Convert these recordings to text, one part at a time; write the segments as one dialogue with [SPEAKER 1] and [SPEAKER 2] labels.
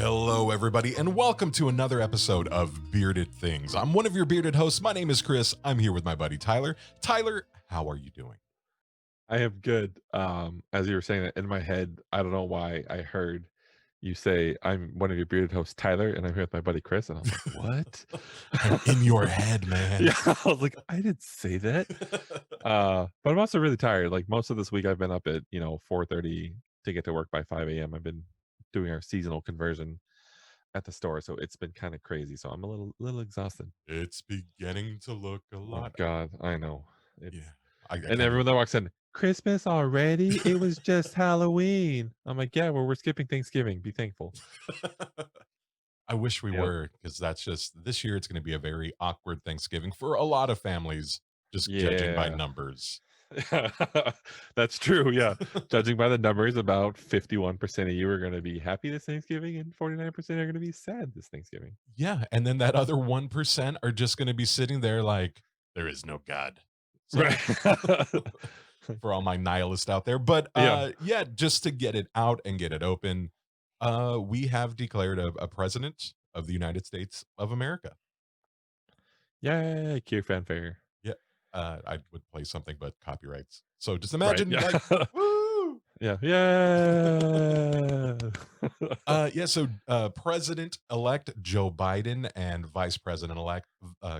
[SPEAKER 1] Hello, everybody, and welcome to another episode of Bearded Things. I'm one of your bearded hosts. My name is Chris. I'm here with my buddy Tyler. Tyler, how are you doing?
[SPEAKER 2] I am good. As you were saying that in my head, I don't know why I heard you say I'm one of your bearded hosts, Tyler, and I'm here with my buddy Chris, and I was like, "What?"
[SPEAKER 1] I'm in your head, man.
[SPEAKER 2] Yeah, I was like, "I didn't say that." But I'm also really tired. Like most of this week, I've been up at 4:30 to get to work by 5 a.m. I've been doing our seasonal conversion at the store, so it's been kind of crazy. So I'm a little exhausted.
[SPEAKER 1] It's beginning to look a
[SPEAKER 2] Oh
[SPEAKER 1] lot.
[SPEAKER 2] God, I know
[SPEAKER 1] Yeah,
[SPEAKER 2] it's
[SPEAKER 1] I
[SPEAKER 2] and
[SPEAKER 1] kind
[SPEAKER 2] everyone that walks in, "Christmas already? It was just Halloween." I'm like, "Yeah, well, we're skipping Thanksgiving, be thankful."
[SPEAKER 1] of. I wish we
[SPEAKER 2] Yep.
[SPEAKER 1] were, because that's just this year. It's going to be a very awkward Thanksgiving for a lot of families, just judging by
[SPEAKER 2] Yeah.
[SPEAKER 1] numbers.
[SPEAKER 2] That's true, yeah. Judging by the numbers, about 51% of you are gonna be happy this Thanksgiving, and 49% are gonna be sad this Thanksgiving.
[SPEAKER 1] Yeah, and then that other 1% are just going to be sitting there like there is no God.
[SPEAKER 2] Right.
[SPEAKER 1] So for all my nihilists out there. But
[SPEAKER 2] Yeah.
[SPEAKER 1] yeah, just to get it out and get it open, we have declared a president of the United States of America.
[SPEAKER 2] Yay, cue fanfare.
[SPEAKER 1] Yeah, I would play something, but copyrights. So just
[SPEAKER 2] Right,
[SPEAKER 1] imagine
[SPEAKER 2] yeah.
[SPEAKER 1] like, woo!
[SPEAKER 2] Yeah. Yeah.
[SPEAKER 1] Yeah, so President elect Joe Biden and Vice President elect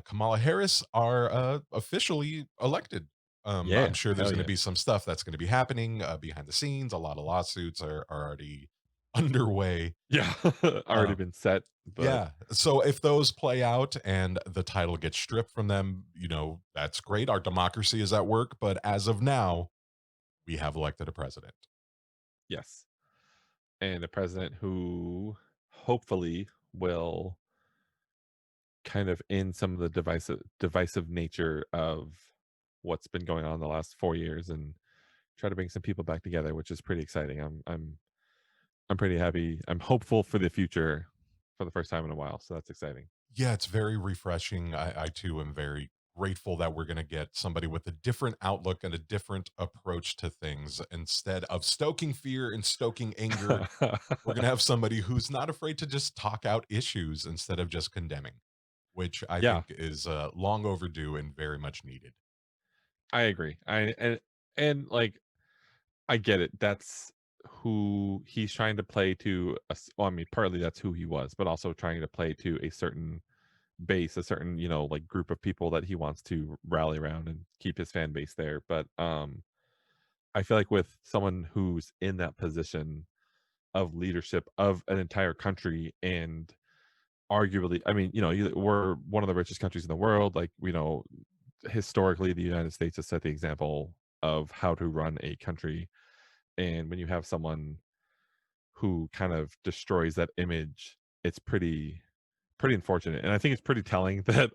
[SPEAKER 1] Kamala Harris are officially elected. I'm
[SPEAKER 2] Yeah,
[SPEAKER 1] sure there's
[SPEAKER 2] hell
[SPEAKER 1] going to
[SPEAKER 2] yeah.
[SPEAKER 1] be some stuff that's going to be happening behind the scenes. A lot of lawsuits are already underway.
[SPEAKER 2] Yeah. Already
[SPEAKER 1] Uh,
[SPEAKER 2] been set, but
[SPEAKER 1] yeah. So if those play out and the title gets stripped from them, that's great. Our democracy is at work. But as of now, we have elected a president.
[SPEAKER 2] yes. And a president who hopefully will kind of end some of the divisive nature of what's been going on the last 4 years and try to bring some people back together, which is pretty exciting. I'm pretty happy. I'm hopeful for the future for the first time in a while, so that's exciting.
[SPEAKER 1] Yeah, it's very refreshing. I too am very grateful that we're going to get somebody with a different outlook and a different approach to things. Instead of stoking fear and stoking anger, we're going to have somebody who's not afraid to just talk out issues instead of just condemning, which I
[SPEAKER 2] Yeah,
[SPEAKER 1] think is long overdue and very much needed.
[SPEAKER 2] I agree. Like I get it. That's who he's trying to play to. Well, I mean, partly that's who he was, but also trying to play to a certain base, a certain like group of people that he wants to rally around and keep his fan base there. But I feel like with someone who's in that position of leadership of an entire country and arguably, I mean, we're one of the richest countries in the world. Like, historically, the United States has set the example of how to run a country. And when you have someone who kind of destroys that image, it's pretty unfortunate. And I think it's pretty telling that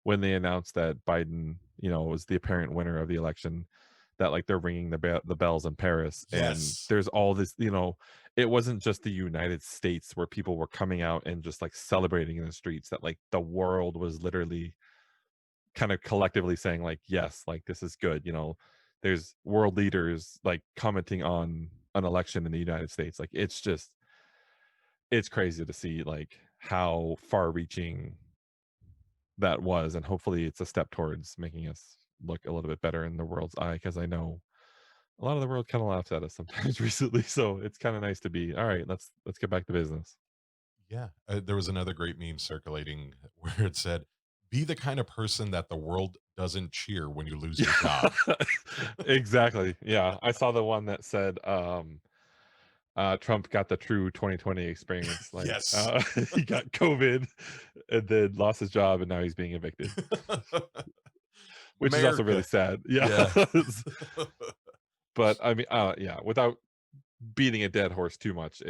[SPEAKER 2] when they announced that Biden, was the apparent winner of the election, that like they're ringing the bells in Paris, and
[SPEAKER 1] Yes.
[SPEAKER 2] there's all this, it wasn't just the United States where people were coming out and just like celebrating in the streets, that like the world was literally kind of collectively saying like, yes, like this is good. There's world leaders like commenting on an election in the United States. Like it's crazy to see like how far reaching that was, and hopefully it's a step towards making us look a little bit better in the world's eye, because I know a lot of the world kind of laughs at us sometimes recently, so it's kind of nice to be all right. Let's get back to business.
[SPEAKER 1] Yeah. There was another great meme circulating where it said, be the kind of person that the world doesn't cheer when you lose your
[SPEAKER 2] Yeah.
[SPEAKER 1] job.
[SPEAKER 2] Exactly, yeah, I saw the one that said Trump got the true 2020 experience. Like,
[SPEAKER 1] Yes.
[SPEAKER 2] he got COVID and then lost his job, and now he's being evicted, which is also really
[SPEAKER 1] America.
[SPEAKER 2] sad. Yeah.
[SPEAKER 1] Yeah.
[SPEAKER 2] But I mean, yeah, without beating a dead horse too much,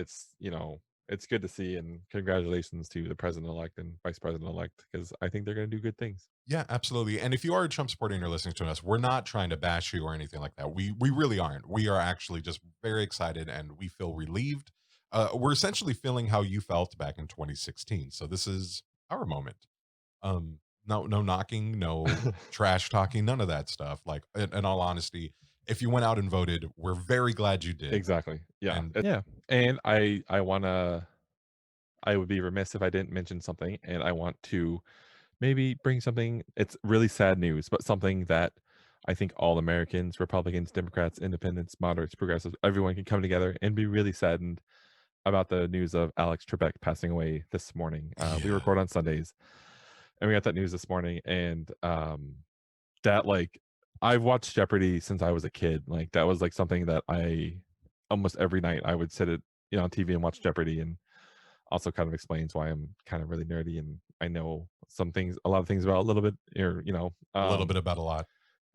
[SPEAKER 2] it's good to see, and congratulations to the president elect and vice president elect, because I think they're going to do good things.
[SPEAKER 1] Yeah, absolutely. And if you are a Trump supporter and you're listening to us, we're not trying to bash you or anything like that. We really aren't. We are actually just very excited and we feel relieved. We're essentially feeling how you felt back in 2016. So this is our moment. No knocking, no trash talking, none of that stuff. Like in all honesty, if you went out and voted, we're very glad you did.
[SPEAKER 2] Exactly. Yeah.
[SPEAKER 1] And
[SPEAKER 2] Yeah. And I want to I would be remiss if I didn't mention something, and I want to maybe bring something. It's really sad news, but something that I think all Americans, Republicans, Democrats, Independents, moderates, progressives, everyone can come together and be really saddened about the news of Alex Trebek passing away this morning. We
[SPEAKER 1] Yeah,
[SPEAKER 2] record on Sundays, and we got that news this morning, and that like I've watched Jeopardy since I was a kid. Like that was like something that I almost every night I would sit at on TV and watch Jeopardy, and also kind of explains why I'm kind of really nerdy and I know some things, a lot of things about a little bit, or
[SPEAKER 1] a little bit about a lot.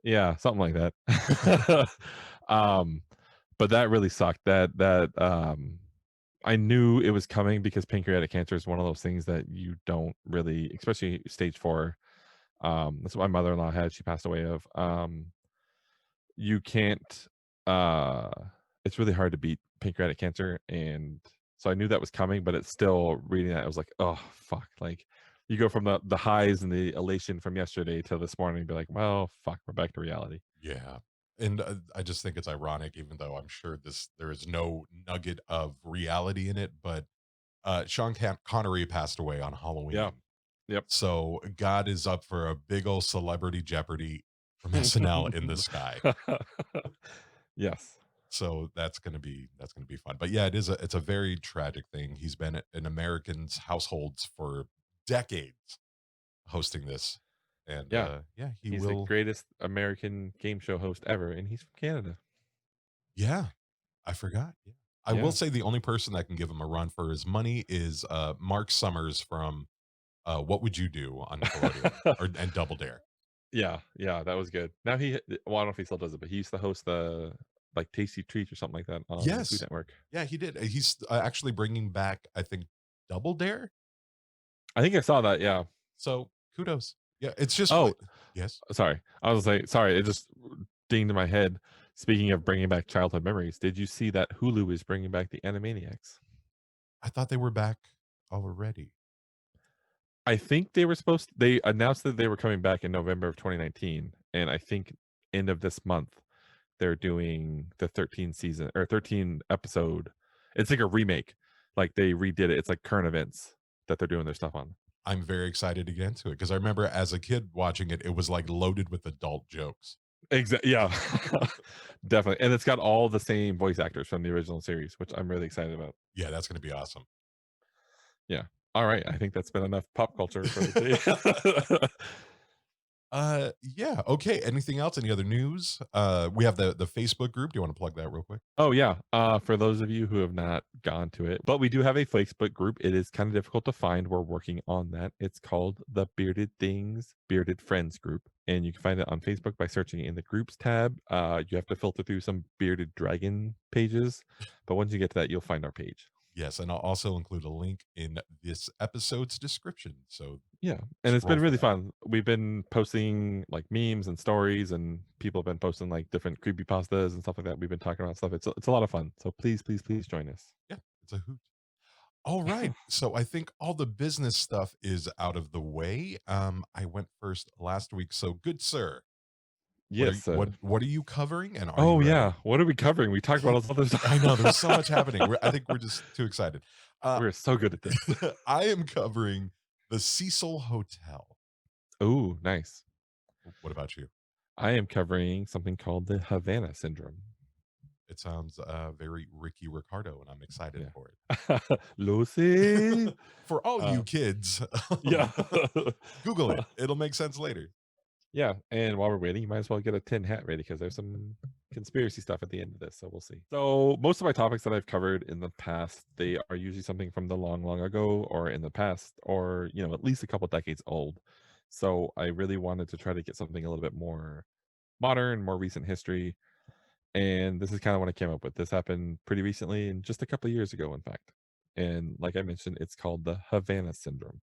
[SPEAKER 2] yeah, something like that. um, but that really sucked. I knew it was coming because pancreatic cancer is one of those things that you don't really, especially stage 4. That's what my mother-in-law had. She passed away of. You can't. Uh, it's really hard to beat pancreatic cancer, and so I knew that was coming. But it's still reading that. I was like, oh fuck! Like you go from the highs and the elation from yesterday to this morning, and be like, well, fuck, we're back to reality.
[SPEAKER 1] Yeah. And I just think it's ironic, even though I'm sure there is no nugget of reality in it. But Sean Connery passed away on
[SPEAKER 2] Yeah.
[SPEAKER 1] Halloween.
[SPEAKER 2] Yep.
[SPEAKER 1] So God is up for a big old celebrity Jeopardy from SNL in the sky.
[SPEAKER 2] Yes.
[SPEAKER 1] So that's gonna be fun. But yeah, it's a very tragic thing. He's been in Americans' households for decades hosting this. And
[SPEAKER 2] Yeah.
[SPEAKER 1] yeah, he
[SPEAKER 2] He's the
[SPEAKER 1] will.
[SPEAKER 2] greatest American game show host ever, and he's from Canada.
[SPEAKER 1] Yeah, I forgot. Yeah. I will
[SPEAKER 2] Yeah.
[SPEAKER 1] say the only person that can give him a run for his money is Mark Summers from What Would You Do on Nickelodeon and Double Dare.
[SPEAKER 2] Yeah, yeah, that was good. Now well, I don't know if he still does it, but he used to host the like Tasty Treats or something like that on the Food
[SPEAKER 1] Yes.
[SPEAKER 2] Network.
[SPEAKER 1] Yeah, he did. He's actually bringing back, I think, Double Dare.
[SPEAKER 2] I think I saw that, yeah.
[SPEAKER 1] So kudos. Yeah, it's just
[SPEAKER 2] Oh,
[SPEAKER 1] yes.
[SPEAKER 2] sorry. I was like, sorry, it just dinged in my head. Speaking of bringing back childhood memories, did you see that Hulu is bringing back the Animaniacs?
[SPEAKER 1] I thought they were back already.
[SPEAKER 2] I think they announced that they were coming back in November of 2019, and I think end of this month they're doing the 13 season or 13 episode. It's like a remake. Like they redid it. It's like current events that they're doing their stuff on.
[SPEAKER 1] I'm very excited to get into it because I remember as a kid watching it, it was like loaded with adult jokes.
[SPEAKER 2] Exactly. Yeah. Definitely. And it's got all the same voice actors from the original series, which I'm really excited about.
[SPEAKER 1] Yeah, that's going to be awesome.
[SPEAKER 2] Yeah. All right. I think that's been enough pop culture for the day.
[SPEAKER 1] Yeah, okay. Anything else? Any other news? We have the Facebook group. Do you want to plug that real quick?
[SPEAKER 2] Oh yeah. For those of you who have not gone to it, but we do have a Facebook group. It is kind of difficult to find. We're working on that. It's called the Bearded Things Bearded Friends group, and you can find it on Facebook by searching in the groups tab. You have to filter through some bearded dragon pages, but once you get to that, you'll find our page.
[SPEAKER 1] Yes, and I'll also include a link in this episode's description. So
[SPEAKER 2] Yeah, and it's
[SPEAKER 1] scroll
[SPEAKER 2] been
[SPEAKER 1] for
[SPEAKER 2] really
[SPEAKER 1] that.
[SPEAKER 2] fun. We've been posting like memes and stories, and people have been posting like different creepy pastas and stuff like that. We've been talking about stuff. It's a lot of fun. So please, please, please join us.
[SPEAKER 1] Yeah, it's a hoot. All right. So I think all the business stuff is out of the way. I went first last week. So good sir,
[SPEAKER 2] Yes, sir.
[SPEAKER 1] what are you covering and are you
[SPEAKER 2] Oh
[SPEAKER 1] ready?
[SPEAKER 2] yeah, what are we covering? We talked about all this other
[SPEAKER 1] I know there's
[SPEAKER 2] stuff.
[SPEAKER 1] so much happening. I think we're just too excited. Uh
[SPEAKER 2] We're so good at this.
[SPEAKER 1] I am covering the Cecil Hotel.
[SPEAKER 2] Oh, nice.
[SPEAKER 1] What about you?
[SPEAKER 2] I am covering something called the Havana Syndrome.
[SPEAKER 1] It sounds very Ricky Ricardo, and I'm excited
[SPEAKER 2] Yeah.
[SPEAKER 1] for it.
[SPEAKER 2] Lucy.
[SPEAKER 1] For all you
[SPEAKER 2] Uh,
[SPEAKER 1] kids,
[SPEAKER 2] yeah.
[SPEAKER 1] Google it. It'll make sense later.
[SPEAKER 2] Yeah, and while we're waiting, you might as well get a tin hat ready because there's some conspiracy stuff at the end of this, so we'll see. So most of my topics that I've covered in the past, they are usually something from the long, long ago or in the past, or at least a couple decades old. So I really wanted to try to get something a little bit more modern, more recent history. And this is kind of what I came up with. This happened pretty recently and just a couple of years ago, in fact. And like I mentioned, it's called the Havana Syndrome.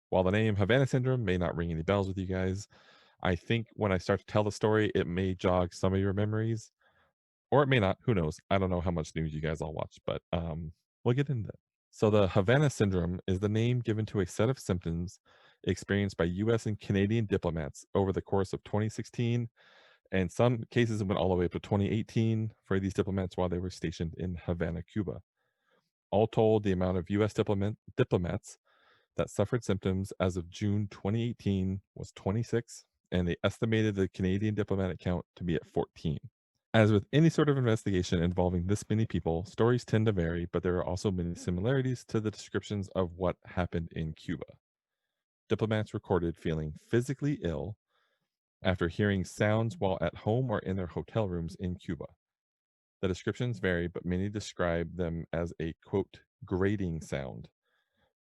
[SPEAKER 2] While the name Havana Syndrome may not ring any bells with you guys, I think when I start to tell the story, it may jog some of your memories, or it may not. Who knows? I don't know how much news you guys all watch, but we'll get into it. So, the Havana Syndrome is the name given to a set of symptoms experienced by US and Canadian diplomats over the course of 2016, and some cases went all the way up to 2018 for these diplomats while they were stationed in Havana, Cuba. All told, the amount of U.S. diplomats that suffered symptoms as of June 2018 was 26, and they estimated the Canadian diplomatic count to be at 14. As with any sort of investigation involving this many people, stories tend to vary, but there are also many similarities to the descriptions of what happened in Cuba. Diplomats recorded feeling physically ill after hearing sounds while at home or in their hotel rooms in Cuba. The descriptions vary, but many describe them as a quote, grating sound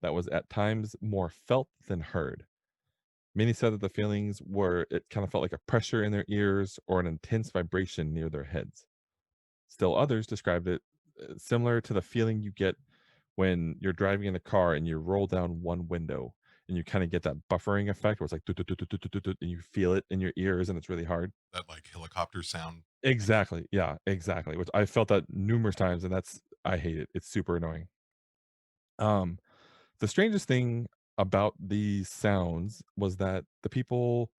[SPEAKER 2] that was at times more felt than heard. Many said that the feelings were, it kind of felt like a pressure in their ears or an intense vibration near their heads. Still others described it similar to the feeling you get when you're driving in a car and you roll down one window and you kind of get that buffering effect where it's like, "Dut, dut, dut, dut, dut, dut, dut," and you feel it in your ears and it's really hard.
[SPEAKER 1] That like helicopter sound.
[SPEAKER 2] Exactly. Yeah, exactly. Which I felt that numerous times, and I hate it. It's super annoying. Um, the strangest thing about these sounds was that the people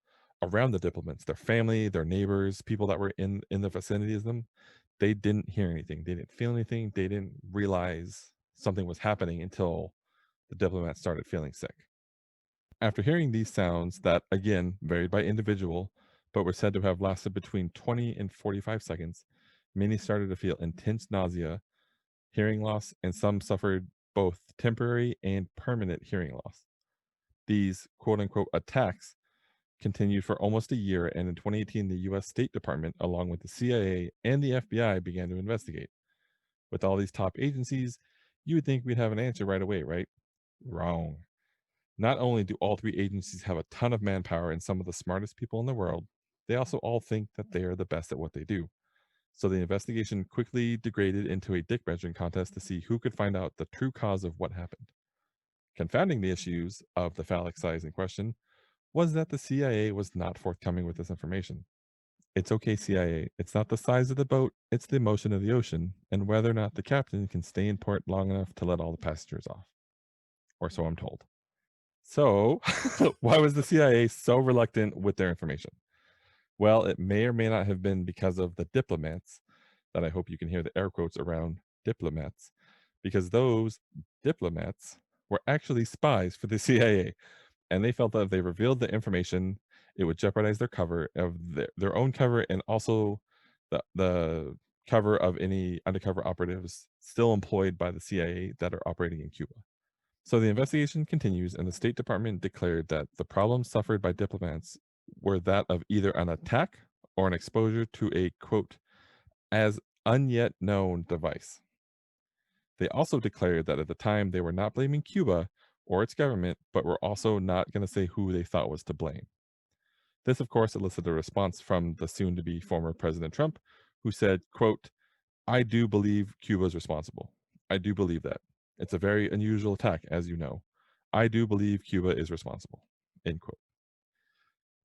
[SPEAKER 2] around the diplomats, their family, their neighbors, people that were in the vicinity of them, they didn't hear anything. They didn't feel anything. They didn't realize something was happening until the diplomats started feeling sick. After hearing these sounds that again varied by individual, but were said to have lasted between 20 and 45 seconds, many started to feel intense nausea, hearing loss, and some suffered both temporary and permanent hearing loss. These quote unquote attacks continued for almost a year, and in 2018, the US State Department, along with the CIA and the FBI, began to investigate. With all these top agencies, you would think we'd have an answer right away, right? Wrong. Not only do all three agencies have a ton of manpower and some of the smartest people in the world, they also all think that they are the best at what they do. So the investigation quickly degraded into a dick measuring contest to see who could find out the true cause of what happened. Confounding the issues of the phallic size in question was that the CIA was not forthcoming with this information. It's okay, CIA. It's not the size of the boat, it's the motion of the ocean, and whether or not the captain can stay in port long enough to let all the passengers off. Or so I'm told. So, why was the CIA so reluctant with their information? Well, it may or may not have been because of the diplomats, that I hope you can hear the air quotes around diplomats, because those diplomats were actually spies for the CIA, and they felt that if they revealed the information, it would jeopardize their cover of their own cover and also the cover of any undercover operatives still employed by the CIA that are operating in Cuba. So the investigation continues, and the State Department declared that the problems suffered by diplomats were that of either an attack or an exposure to a quote, as unyet known device. They also declared that at the time they were not blaming Cuba or its government, but were also not going to say who they thought was to blame. This, of course, elicited a response from the soon to be former President Trump, who said, quote, I do believe Cuba is responsible. I do believe that. It's a very unusual attack, as you know. I do believe Cuba is responsible. End quote.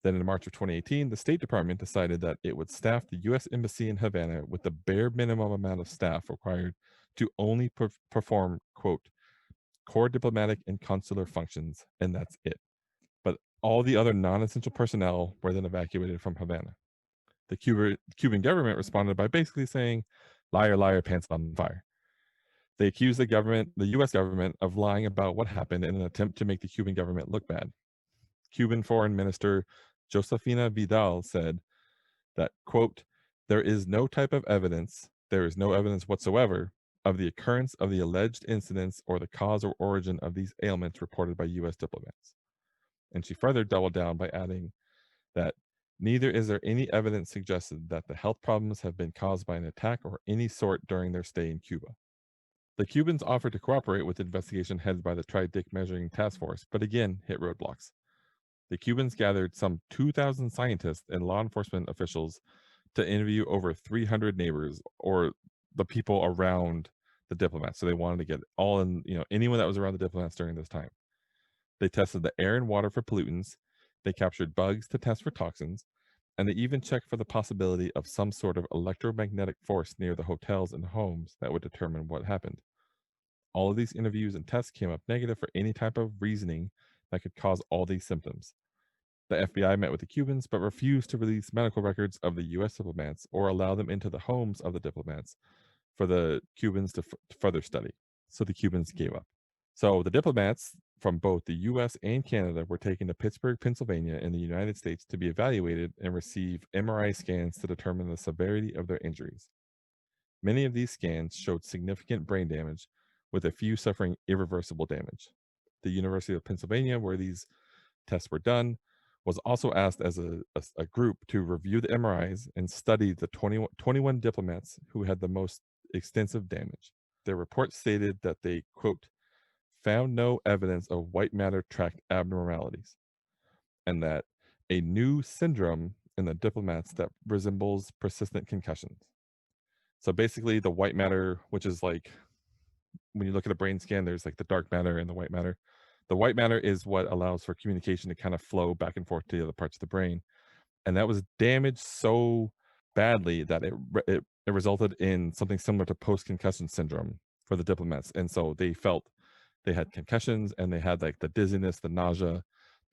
[SPEAKER 2] Then in March of 2018, the State Department decided that it would staff the U.S. Embassy in Havana with the bare minimum amount of staff required to only perform, quote, core diplomatic and consular functions, and that's it. But all the other non essential personnel were then evacuated from Havana. The Cuban government responded by basically saying, liar, liar, pants on fire. They accused the US government, of lying about what happened in an attempt to make the Cuban government look bad. Cuban Foreign Minister Josefina Vidal said that, quote, there is no type of evidence, there is no evidence whatsoever of the occurrence of the alleged incidents or the cause or origin of these ailments reported by US diplomats. And she further doubled down by adding that neither is there any evidence suggested that the health problems have been caused by an attack or any sort during their stay in Cuba. The Cubans offered to cooperate with the investigation headed by the Tri-Dick Measuring Task Force, but again hit roadblocks. The Cubans gathered some 2,000 scientists and law enforcement officials to interview over 300 neighbors or the people around the diplomats. So they wanted to get all in, anyone that was around the diplomats during this time. They tested the air and water for pollutants. They captured bugs to test for toxins. And they even checked for the possibility of some sort of electromagnetic force near the hotels and homes that would determine what happened. All of these interviews and tests came up negative for any type of reasoning that could cause all these symptoms. The FBI met with the Cubans but refused to release medical records of the US diplomats or allow them into the homes of the diplomats for the Cubans to further study. so the Cubans gave up. So the diplomats from both the US and Canada were taken to Pittsburgh, Pennsylvania, in the United States to be evaluated and receive MRI scans to determine the severity of their injuries. Many of these scans showed significant brain damage, with a few suffering irreversible damage. The University of Pennsylvania, where these tests were done, was also asked as a group to review the MRIs and study the 21 diplomats who had the most extensive damage. Their report stated that they, quote, found no evidence of white matter tract abnormalities, and that a new syndrome in the diplomats that resembles persistent concussions. So basically, the white matter, which is like when you look at a brain scan, there's like the dark matter and the white matter. The white matter is what allows for communication to kind of flow back and forth to the other parts of the brain. And that was damaged so badly that it resulted in something similar to post concussion syndrome for the diplomats. And so they felt they had concussions and they had like the dizziness, the nausea,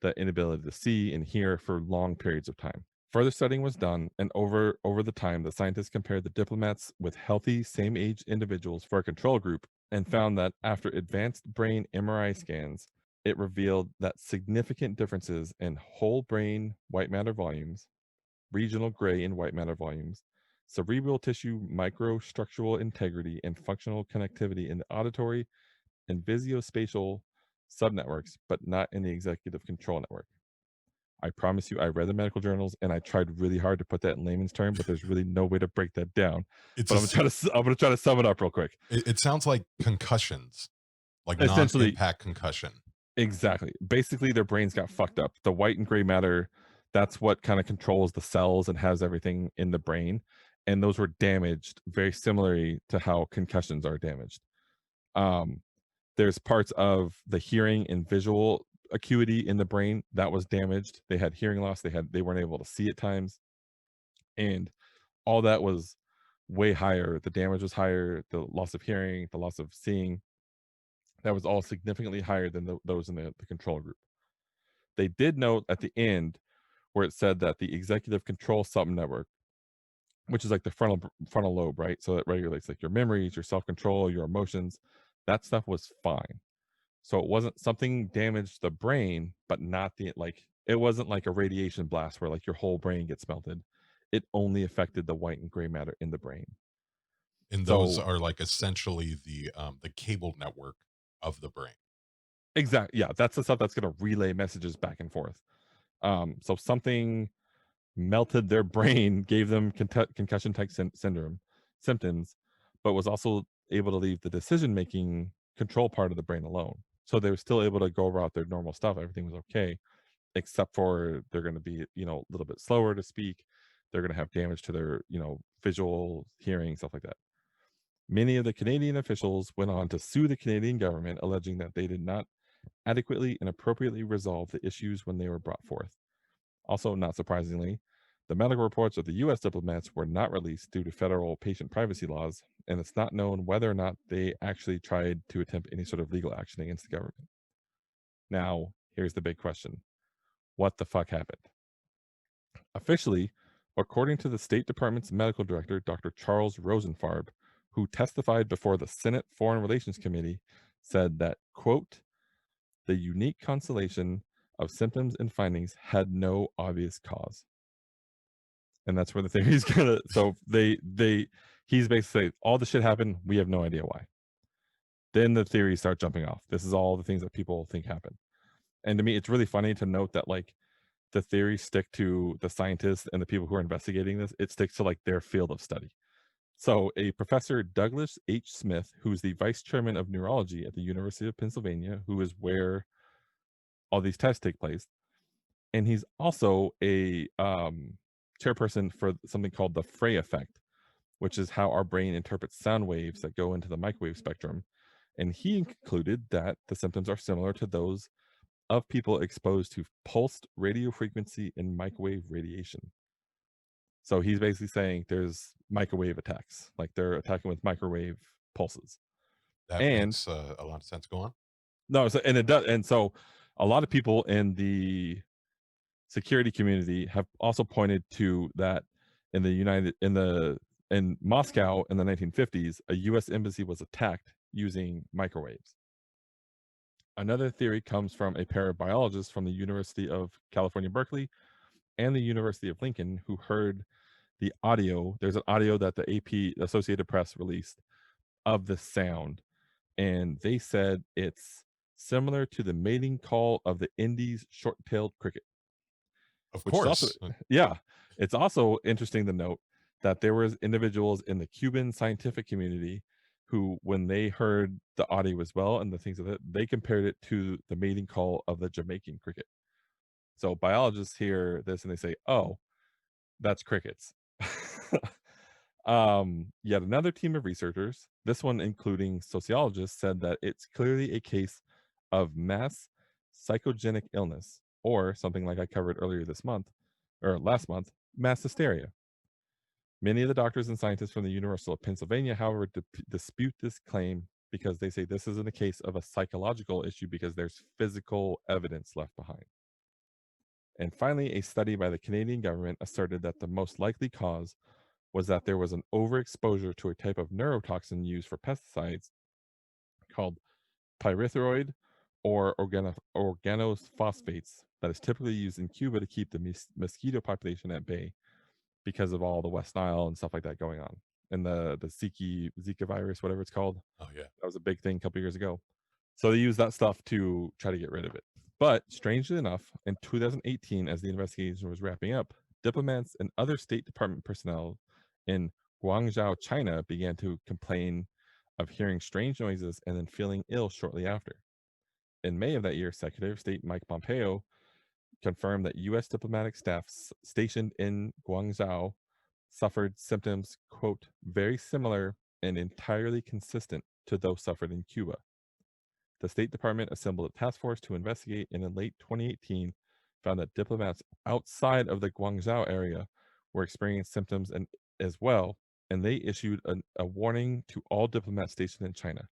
[SPEAKER 2] the inability to see and hear for long periods of time. Further studying was done, and over the time, the scientists compared the diplomats with healthy, same-age individuals for a control group and found that after advanced brain MRI scans, it revealed that significant differences in whole brain white matter volumes, regional gray and white matter volumes, cerebral tissue microstructural integrity, and functional connectivity in the auditory and visuospatial subnetworks, but not in the executive control network. I promise you, I read the medical journals and I tried really hard to put that in layman's term, but there's really no way to break that down.
[SPEAKER 1] It's
[SPEAKER 2] But
[SPEAKER 1] a,
[SPEAKER 2] I'm gonna try to sum it up real quick.
[SPEAKER 1] it sounds like concussions, like
[SPEAKER 2] Essentially,
[SPEAKER 1] non-impact concussion.
[SPEAKER 2] exactly. Basically, their brains got fucked up. The white and gray matter, that's what kind of controls the cells and has everything in the brain. And those were damaged very similarly to how concussions are damaged. Um, there's parts of the hearing and visual acuity in the brain that was damaged. They had hearing loss. They weren't able to see at times, and all that was way higher. The damage was higher. The loss of hearing, the loss of seeing, that was all significantly higher than those in the control group. They did note at the end where it said that the executive control subnetwork, which is like the frontal lobe, right? So it regulates like your memories, your self control, your emotions. That stuff was fine. So it wasn't something damaged the brain, but not the like it wasn't like a radiation blast where like your whole brain gets melted. It only affected the white and gray matter in the brain.
[SPEAKER 1] And those
[SPEAKER 2] So
[SPEAKER 1] are like essentially the cable network of the brain.
[SPEAKER 2] exactly, yeah, that's the stuff that's gonna relay messages back and forth. So something melted their brain, gave them concussion type syndrome symptoms, but was also able to leave the decision making control part of the brain alone. So they were still able to go about their normal stuff. Everything was okay, except for they're going to be, a little bit slower to speak. They're going to have damage to their, visual, hearing, stuff like that. Many of the Canadian officials went on to sue the Canadian government, alleging that they did not adequately and appropriately resolve the issues when they were brought forth. Also, not surprisingly, the medical reports of the US diplomats were not released due to federal patient privacy laws, and it's not known whether or not they actually tried to attempt any sort of legal action against the government. Now, here's the big question: what the fuck happened? Officially, according to the State Department's medical director, Dr. Charles Rosenfarb, who testified before the Senate Foreign Relations Committee, said that, quote, the unique constellation of symptoms and findings had no obvious cause. And that's where the theory's gonna so he's basically saying all the shit happened, we have no idea why. Then the theories start jumping off. This is all the things that people think happen. And to me, it's really funny to note that like the theories stick to the scientists and the people who are investigating this. It sticks to like their field of study. So a professor, Douglas H. Smith, who's the vice chairman of neurology at the University of Pennsylvania, who is where all these tests take place, and he's also a chairperson for something called the Frey effect, which is how our brain interprets sound waves that go into the microwave spectrum. And he concluded that the symptoms are similar to those of people exposed to pulsed radio frequency and microwave radiation. So he's basically saying there's microwave attacks, like they're attacking with microwave pulses.
[SPEAKER 1] That
[SPEAKER 2] And
[SPEAKER 1] makes a lot of sense. Go on.
[SPEAKER 2] no, so and it does, and so a lot of people in the security community have also pointed to that in the Moscow in the 1950s, a U.S. embassy was attacked using microwaves. Another theory comes from a pair of biologists from the University of California, Berkeley, and the University of Lincoln who heard the audio. There's an audio that the AP, Associated Press, released of the sound, and they said it's similar to the mating call of the Indies short-tailed cricket,
[SPEAKER 1] Of
[SPEAKER 2] which is also
[SPEAKER 1] course.
[SPEAKER 2] yeah, it's also interesting to note that there was individuals in the Cuban scientific community who, when they heard the audio as well and the things of it, they compared it to the mating call of the Jamaican cricket. So biologists hear this and they say, "Oh, that's crickets." Yet another team of researchers, this one including sociologists, said that it's clearly a case of mass psychogenic illness, or something like I covered earlier this month, or last month, mass hysteria. Many of the doctors and scientists from the University of Pennsylvania, however, dispute this claim because they say this isn't a case of a psychological issue because there's physical evidence left behind. And finally, a study by the Canadian government asserted that the most likely cause was that there was an overexposure to a type of neurotoxin used for pesticides called pyrethroid or organophosphates that is typically used in Cuba to keep the mosquito population at bay because of all the West Nile and stuff like that going on. And the Zika virus, whatever it's called,
[SPEAKER 1] Oh yeah.
[SPEAKER 2] that was a big thing a couple years ago. So they used that stuff to try to get rid of it. But strangely enough, in 2018, as the investigation was wrapping up, diplomats and other State Department personnel in Guangzhou, China, began to complain of hearing strange noises and then feeling ill shortly after. In May of that year, Secretary of State Mike Pompeo confirmed that U.S. diplomatic staff stationed in Guangzhou suffered symptoms, quote, very similar and entirely consistent to those suffered in Cuba. The State Department assembled a task force to investigate, and in late 2018 found that diplomats outside of the Guangzhou area were experiencing symptoms and as well, and they issued a warning to all diplomats stationed in China.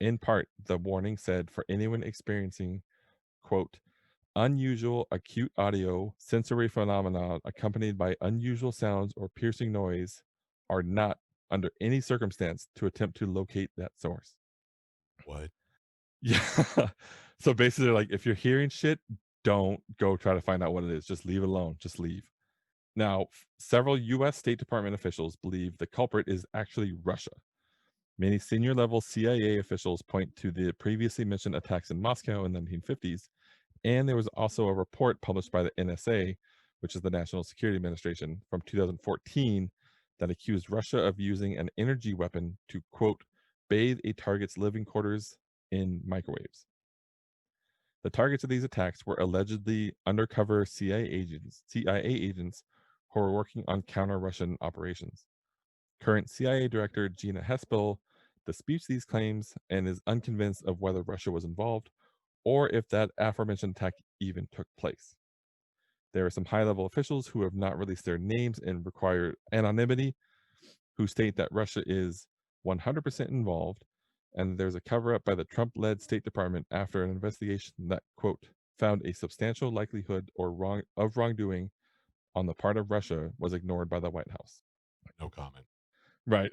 [SPEAKER 2] In part, the warning said for anyone experiencing, quote, unusual acute audio sensory phenomena accompanied by unusual sounds or piercing noise are not under any circumstance to attempt to locate that source.
[SPEAKER 1] What?
[SPEAKER 2] Yeah. So basically, like, if you're hearing shit, don't go try to find out what it is. Just leave it alone. Just leave. Now, several US State Department officials believe the culprit is actually Russia. Many senior level CIA officials point to the previously mentioned attacks in Moscow in the 1950s, and there was also a report published by the NSA, which is the National Security Administration, from 2014 that accused Russia of using an energy weapon to, quote, bathe a target's living quarters in microwaves. The targets of these attacks were allegedly undercover CIA agents who were working on counter-Russian operations. Current CIA Director Gina Haspel disputes these claims and is unconvinced of whether Russia was involved or if that aforementioned attack even took place. There are some high level officials who have not released their names and require anonymity who state that Russia is 100% involved, and there's a cover up by the Trump led State Department after an investigation that, quote, found a substantial likelihood of wrongdoing on the part of Russia was ignored by the White House.
[SPEAKER 1] No comment.
[SPEAKER 2] Right.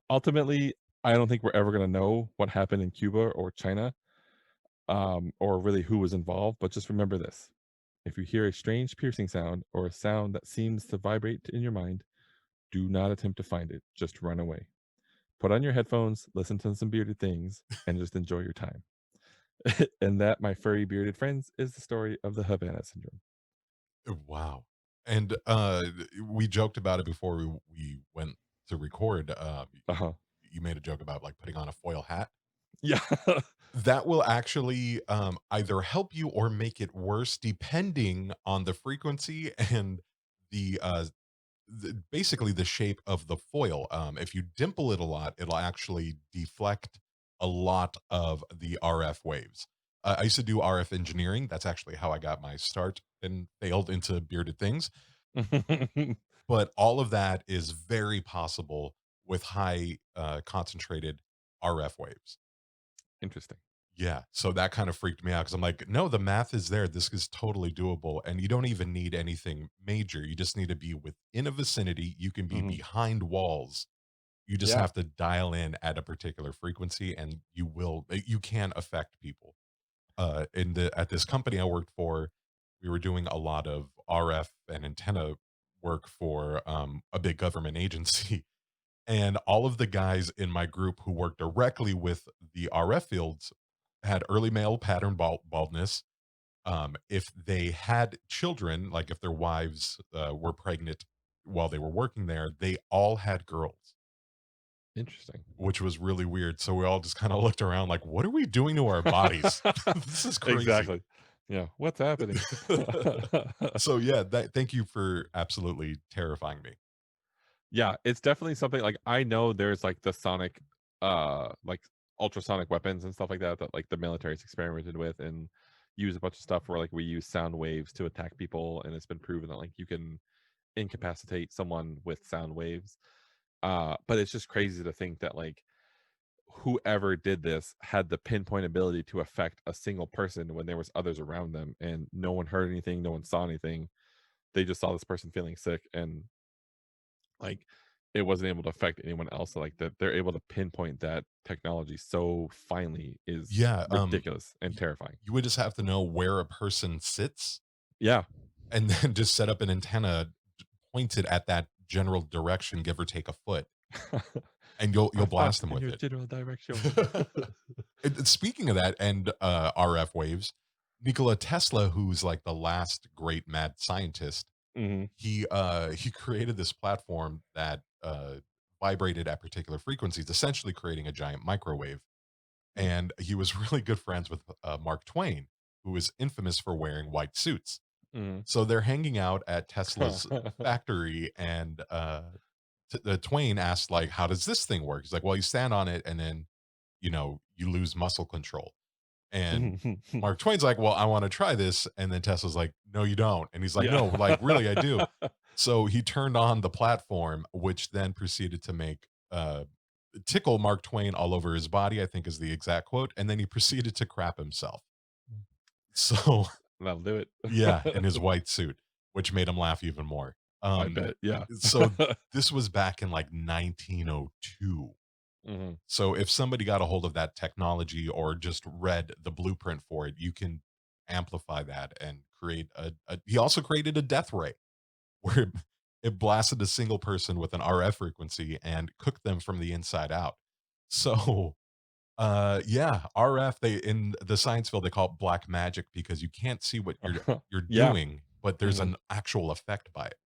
[SPEAKER 2] Ultimately, I don't think we're ever going to know what happened in Cuba or China, or really who was involved, but just remember this. If you hear a strange piercing sound or a sound that seems to vibrate in your mind, do not attempt to find it. Just run away. Put on your headphones, listen to some bearded things, and just enjoy your time. And that, my furry bearded friends, is the story of the Havana Syndrome.
[SPEAKER 1] Wow. And we joked about it before we went to record.
[SPEAKER 2] Uh huh.
[SPEAKER 1] You made a joke about like putting on a foil hat.
[SPEAKER 2] Yeah.
[SPEAKER 1] That will actually either help you or make it worse depending on the frequency and basically the shape of the foil. If you dimple it a lot, it'll actually deflect a lot of the RF waves. I used to do RF engineering. That's actually how I got my start and failed into bearded things. But all of that is very possible with high concentrated RF waves.
[SPEAKER 2] Interesting.
[SPEAKER 1] Yeah, so that kind of freaked me out because 'cause I'm like, "No, the math is there. This is totally doable, and you don't even need anything major. You just need to be within a vicinity. You can be
[SPEAKER 2] Hmm.
[SPEAKER 1] behind walls. You just
[SPEAKER 2] Yeah.
[SPEAKER 1] have to dial in at a particular frequency, and you can affect people. In the At this company I worked for, we were doing a lot of RF and antenna work for a big government agency, and all of the guys in my group who worked directly with the RF fields had early male pattern baldness. If they had children, like if their wives were pregnant while they were working there, they all had girls,
[SPEAKER 2] Interesting.
[SPEAKER 1] which was really weird. So we all just kind of looked around like, what are we doing to our bodies? This is crazy.
[SPEAKER 2] Exactly. Yeah. What's happening?
[SPEAKER 1] So yeah, thank you for absolutely terrifying me.
[SPEAKER 2] Yeah, it's definitely something like I know there's like the sonic like ultrasonic weapons and stuff like that that like the military's experimented with and use a bunch of stuff where like we use sound waves to attack people and it's been proven that like you can incapacitate someone with sound waves. But it's just crazy to think that like whoever did this had the pinpoint ability to affect a single person when there was others around them and no one heard anything, no one saw anything. They just saw this person feeling sick and like it wasn't able to affect anyone else. So, like that they're able to pinpoint that technology so finely is
[SPEAKER 1] Yeah,
[SPEAKER 2] ridiculous and
[SPEAKER 1] y-
[SPEAKER 2] terrifying.
[SPEAKER 1] you would just have to know where a person sits,
[SPEAKER 2] Yeah.
[SPEAKER 1] and then just set up an antenna pointed at that general direction, give or take a foot, and you'll
[SPEAKER 2] Our
[SPEAKER 1] blast
[SPEAKER 2] thoughts
[SPEAKER 1] them
[SPEAKER 2] in
[SPEAKER 1] with
[SPEAKER 2] your
[SPEAKER 1] it.
[SPEAKER 2] general direction.
[SPEAKER 1] Speaking of that and RF waves, Nikola Tesla, who's like the last great mad scientist,
[SPEAKER 2] Mhm.
[SPEAKER 1] he created this platform that vibrated at particular frequencies, essentially creating a giant microwave.
[SPEAKER 2] Mm.
[SPEAKER 1] And he was really good friends with Mark Twain, who is infamous for wearing white suits.
[SPEAKER 2] Mhm.
[SPEAKER 1] So they're hanging out at Tesla's factory, and Twain asked, like, "How does this thing work?" He's like, "Well, you stand on it, and then you lose muscle control." And Mark Twain's like, "Well, I want to try this," and then Tesla's like, "No, you don't." And he's like,
[SPEAKER 2] Yeah.
[SPEAKER 1] "No, like really, I do." So he turned on the platform, which then proceeded to make tickle Mark Twain all over his body, I think is the exact quote, and then he proceeded to crap himself. So
[SPEAKER 2] That'll do it.
[SPEAKER 1] yeah, in his white suit, which made him laugh even more.
[SPEAKER 2] I
[SPEAKER 1] Um,
[SPEAKER 2] bet, yeah.
[SPEAKER 1] so this was back in like 1902.
[SPEAKER 2] Mhm.
[SPEAKER 1] So if somebody got a hold of that technology or just read the blueprint for it, you can amplify that and create he also created a death ray where it blasted a single person with an RF frequency and cooked them from the inside out. So yeah, RF, they in the science field they call it black magic because you can't see what you're
[SPEAKER 2] Yeah.
[SPEAKER 1] doing, but there's
[SPEAKER 2] Mhm.
[SPEAKER 1] an actual effect by it.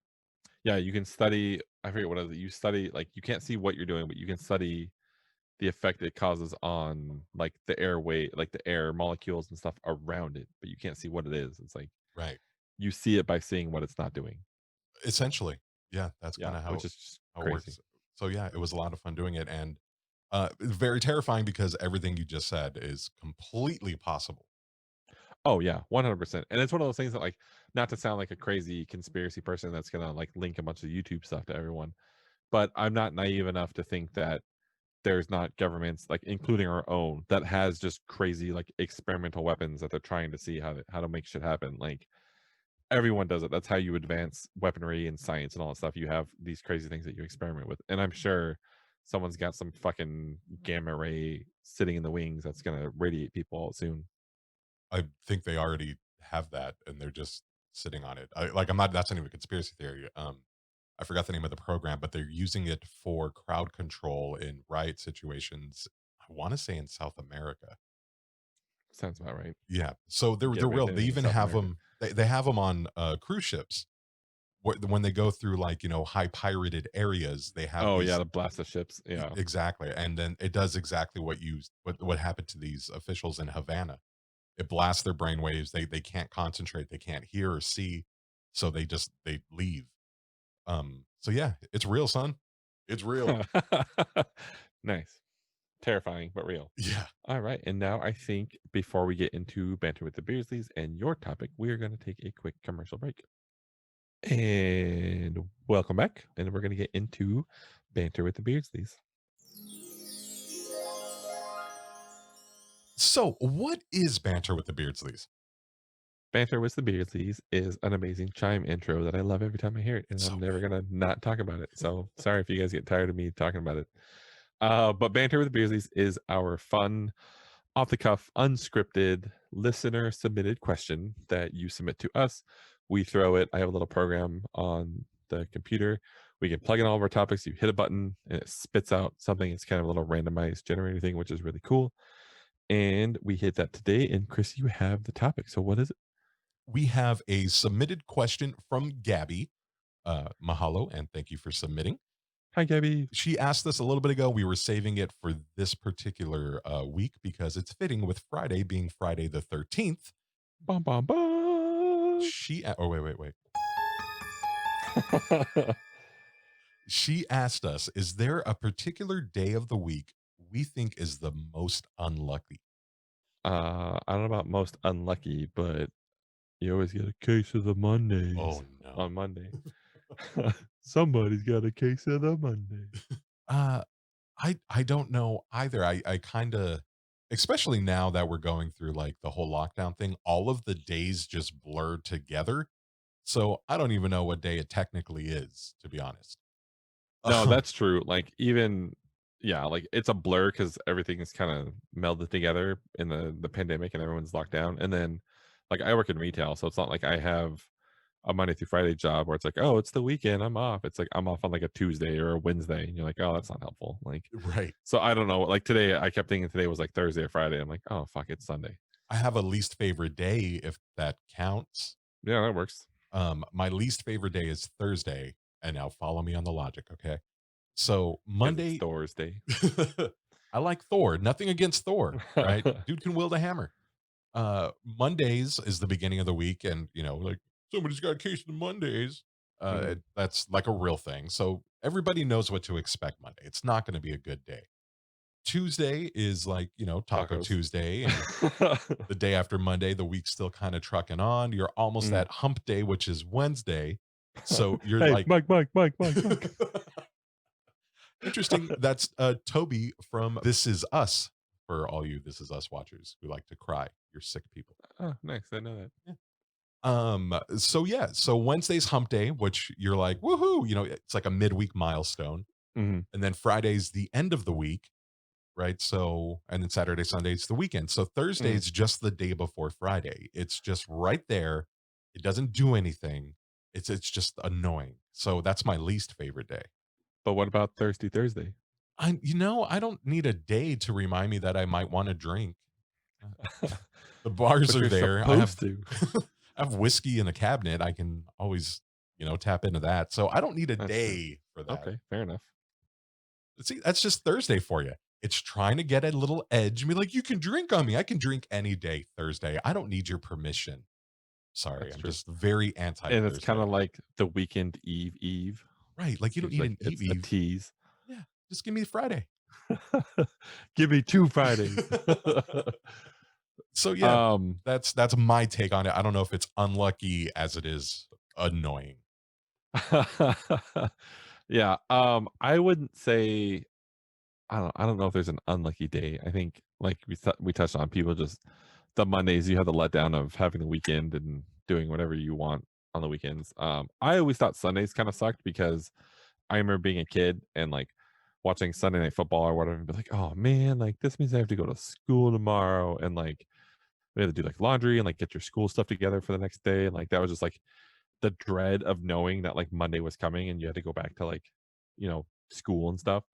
[SPEAKER 2] Yeah, you can study I forget what it is. You study like, you can't see what you're doing, but you can study the effect it causes on, like, the airway like, the air molecules and stuff around it, but you can't see what it is. It's like,
[SPEAKER 1] Right.
[SPEAKER 2] you see it by seeing what it's not doing.
[SPEAKER 1] Essentially. Yeah, that's
[SPEAKER 2] Yeah,
[SPEAKER 1] kinda
[SPEAKER 2] which is just
[SPEAKER 1] how it
[SPEAKER 2] crazy.
[SPEAKER 1] works. So yeah, it was a lot of fun doing it, and very terrifying because everything you just said is completely possible.
[SPEAKER 2] Oh, yeah, 100%, and it's one of those things that, like, not to sound like a crazy conspiracy person that's gonna, like, link a bunch of YouTube stuff to everyone, but I'm not naive enough to think that there's not governments, like, including our own, that has just crazy, like, experimental weapons that they're trying to see how to make shit happen, like, everyone does it. That's how you advance weaponry and science and all that stuff. You have these crazy things that you experiment with. And I'm sure someone's got some fucking gamma ray sitting in the wings that's gonna radiate people soon.
[SPEAKER 1] I think they already have that, and they're just sitting on it. I'm not that's not even a conspiracy theory. I forgot the name of the program, but they're using it for crowd control in riot situations. I want to say in South America.
[SPEAKER 2] Sounds about right.
[SPEAKER 1] Yeah, so
[SPEAKER 2] Get
[SPEAKER 1] they're
[SPEAKER 2] away with
[SPEAKER 1] real. They
[SPEAKER 2] anything in
[SPEAKER 1] even
[SPEAKER 2] South
[SPEAKER 1] have
[SPEAKER 2] America.
[SPEAKER 1] them. They have them on cruise ships when they go through like high pirated areas. They have
[SPEAKER 2] Oh yeah,
[SPEAKER 1] these
[SPEAKER 2] the blast of ships. Yeah.
[SPEAKER 1] exactly, and then it does exactly what happened to these officials in Havana. It blasts their brain waves. They can't concentrate. They can't hear or see, so they leave. So yeah, it's real, son. It's real.
[SPEAKER 2] Nice. Terrifying, but real.
[SPEAKER 1] Yeah.
[SPEAKER 2] All right. And now I think before we get into banter with the Beardsleys and your topic, we are going to take a quick commercial break. And welcome back. And we're going to get into banter with the Beardsleys.
[SPEAKER 1] So what is banter with the Beardsleys?
[SPEAKER 2] Banter with the Beardsleys is an amazing chime intro that I love every time I hear it, and
[SPEAKER 1] It's
[SPEAKER 2] I'm
[SPEAKER 1] so
[SPEAKER 2] never
[SPEAKER 1] good.
[SPEAKER 2] gonna not talk about it. So sorry if you guys get tired of me talking about it. But Banter with the Beardsleys is our fun, off the cuff, unscripted, listener submitted question that you submit to us. We throw it. I have a little program on the computer. We can plug in all of our topics. You hit a button and it spits out something. It's kind of a little randomized generator thing, which is really cool. And we hit that today. And Chris, you have the topic. So what is it?
[SPEAKER 1] We have a submitted question from Gabby. Mahalo, and thank you for submitting.
[SPEAKER 2] Hi, Gabby.
[SPEAKER 1] She asked us a little bit ago. We were saving it for this particular week because it's fitting with Friday being Friday the 13th.
[SPEAKER 2] Bum, bum, bum.
[SPEAKER 1] Oh, wait. She asked us, is there a particular day of the week we think is the most unlucky?
[SPEAKER 2] I don't know about most unlucky, but you always get a case of the Mondays
[SPEAKER 1] Oh no.
[SPEAKER 2] on Monday. Somebody's got a case of the Monday.
[SPEAKER 1] Uh I don't know either. I kind of, especially now that we're going through like the whole lockdown thing, all of the days just blur together. So I don't even know what day it technically is, to be honest.
[SPEAKER 2] No, that's true. Like even yeah, like it's a blur because everything is kind of melded together in the pandemic and everyone's locked down. And then like I work in retail, so it's not like I have a Monday through Friday job where it's like, oh, it's the weekend, I'm off. It's like I'm off on like a Tuesday or a Wednesday, and you're like, oh, that's not helpful. Like,
[SPEAKER 1] Right.
[SPEAKER 2] so I don't know. Like today, I kept thinking today was like Thursday or Friday. I'm like, oh fuck, it's Sunday.
[SPEAKER 1] I have a least favorite day if that counts.
[SPEAKER 2] Yeah, that works.
[SPEAKER 1] My least favorite day is Thursday, and now follow me on the logic, okay? So
[SPEAKER 2] Because it's
[SPEAKER 1] Monday,
[SPEAKER 2] Thursday.
[SPEAKER 1] I like Thor. Nothing against Thor, right? Dude can wield a hammer. Mondays is the beginning of the week, and like somebody's got a case of the Mondays.
[SPEAKER 2] Mhm.
[SPEAKER 1] That's like a real thing. So everybody knows what to expect Monday. It's not going to be a good day. Tuesday is like, Taco
[SPEAKER 2] Tacos.
[SPEAKER 1] Tuesday, and the day after Monday, the week's still kind of trucking on. You're almost
[SPEAKER 2] Mm.
[SPEAKER 1] at hump day, which is Wednesday. So you're
[SPEAKER 2] Hey,
[SPEAKER 1] like
[SPEAKER 2] Mike.
[SPEAKER 1] interesting. That's Toby from This Is Us, for all you This Is Us watchers who like to cry. You're sick people.
[SPEAKER 2] Oh, nice. I know that.
[SPEAKER 1] Yeah. So yeah, so Wednesday's hump day, which you're like, woohoo, it's like a midweek milestone.
[SPEAKER 2] Mhm.
[SPEAKER 1] And then Friday's the end of the week, right? So, and then Saturday, Sunday's the weekend. So
[SPEAKER 2] Mm.
[SPEAKER 1] Thursday's just the day before Friday. It's just right there. It doesn't do anything. It's just annoying. So that's my least favorite day.
[SPEAKER 2] But what about Thirsty Thursday?
[SPEAKER 1] I don't need a day to remind me that I might want to drink. Uh, The bars
[SPEAKER 2] But
[SPEAKER 1] are
[SPEAKER 2] you're
[SPEAKER 1] there. I have
[SPEAKER 2] supposed to.
[SPEAKER 1] I have whiskey in the cabinet. I can always, tap into that. So I don't need a
[SPEAKER 2] That's true.
[SPEAKER 1] day for that.
[SPEAKER 2] Okay, fair enough.
[SPEAKER 1] See, that's just Thursday for you. It's trying to get a little edge and be like, you can drink on me. I can drink any day Thursday. I don't need your permission. Sorry.
[SPEAKER 2] That's
[SPEAKER 1] I'm
[SPEAKER 2] true.
[SPEAKER 1] just very anti
[SPEAKER 2] And it's
[SPEAKER 1] Thursday.
[SPEAKER 2] kinda like the weekend eve.
[SPEAKER 1] Right. Like you don't
[SPEAKER 2] It's
[SPEAKER 1] need
[SPEAKER 2] like
[SPEAKER 1] an Eve
[SPEAKER 2] it's a
[SPEAKER 1] Eve.
[SPEAKER 2] tease.
[SPEAKER 1] Yeah. Just give me Friday.
[SPEAKER 2] Give me 2 Fridays.
[SPEAKER 1] So yeah,
[SPEAKER 2] Um,
[SPEAKER 1] that's my take on it. I don't know if it's unlucky as it is annoying.
[SPEAKER 2] yeah, I wouldn't say I don't know if there's an unlucky day. I think, like we touched on, people just the Mondays, you have the letdown of having the weekend and doing whatever you want on the weekends. I always thought Sundays kinda sucked because I remember being a kid and, like, watching Sunday Night Football or whatever and be like, "Oh, man, like, this means I have to go to school tomorrow," and, like, we had to do, like, laundry and, like, get your school stuff together for the next day, and, like, that was just, like, the dread of knowing that, like, Monday was coming and you had to go back to, like, school and stuff.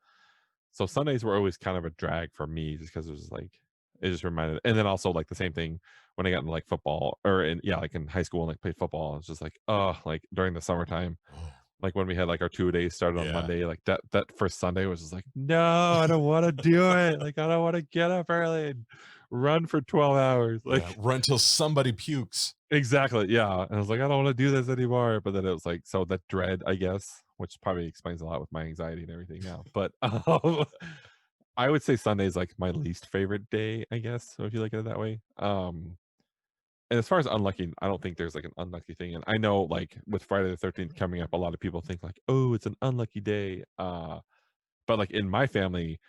[SPEAKER 2] So Sundays were always kind of a drag for me just because it was, like it just reminded and then also, like, the same thing when I got into, like, football or like, in high school and, like, played football, it's just like, oh, like, during the summertime,
[SPEAKER 1] Oh,
[SPEAKER 2] like, when we had, like, our 2 days started on
[SPEAKER 1] yeah.
[SPEAKER 2] Monday, like, that first Sunday was just like, "No, I don't wanna do it." Like, I don't wanna get up early and run for 12 hours,
[SPEAKER 1] Yeah.
[SPEAKER 2] like
[SPEAKER 1] Run till somebody pukes.
[SPEAKER 2] exactly, yeah, and I was like, "I don't wanna do this anymore," but then it was like so that dread, I guess, which probably explains a lot with my anxiety and everything now, but, I would say Sunday's, like, my least favorite day, I guess, so if you look at it that way, and as far as unlucky, I don't think there's, like, an unlucky thing, and I know, like, with Friday the 13th coming up, a lot of people think, like, "Oh, it's an unlucky day," but, like, in my family,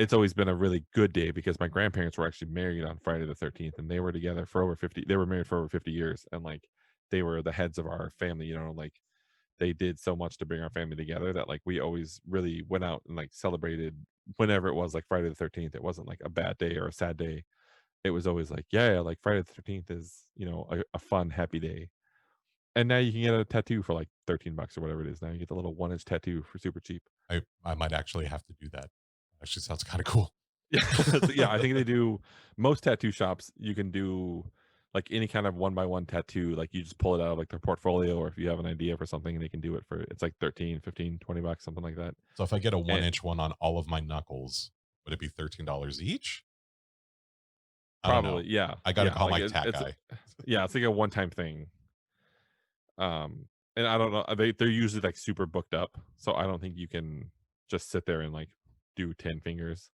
[SPEAKER 2] it's always been a really good day because my grandparents were actually married on Friday the 13th, and they were together for over 50 they were married for over 50 years, and, like, they were the heads of our family, like, they did so much to bring our family together that, like, we always really went out and, like, celebrated whenever it was, like, Friday the 13th. It wasn't, like, a bad day or a sad day. It was always like, "Yeah, like, Friday the 13th is, a fun, happy day." And now you can get a tattoo for, like, 13 bucks or whatever it is now. You get the little one-inch tattoo for super cheap.
[SPEAKER 1] I might actually have to do that. Actually sounds kind of cool.
[SPEAKER 2] Yeah, so, yeah, I think they do most tattoo shops, you can do, like, any kind of one-by-one tattoo, like, you just pull it out of, like, their portfolio, or if you have an idea for something, they can do it for it's, like, 13, 15, 20 bucks, something like that,
[SPEAKER 1] So if I get a
[SPEAKER 2] and
[SPEAKER 1] 1-inch one on all of my knuckles, would it be $13 each? I don't know.
[SPEAKER 2] probably, yeah,
[SPEAKER 1] I gotta
[SPEAKER 2] yeah,
[SPEAKER 1] call
[SPEAKER 2] like,
[SPEAKER 1] my tat guy.
[SPEAKER 2] yeah, it's like a one-time thing, and I don't know, they're usually, like, super booked up, so I don't think you can just sit there and, like, do 10 fingers.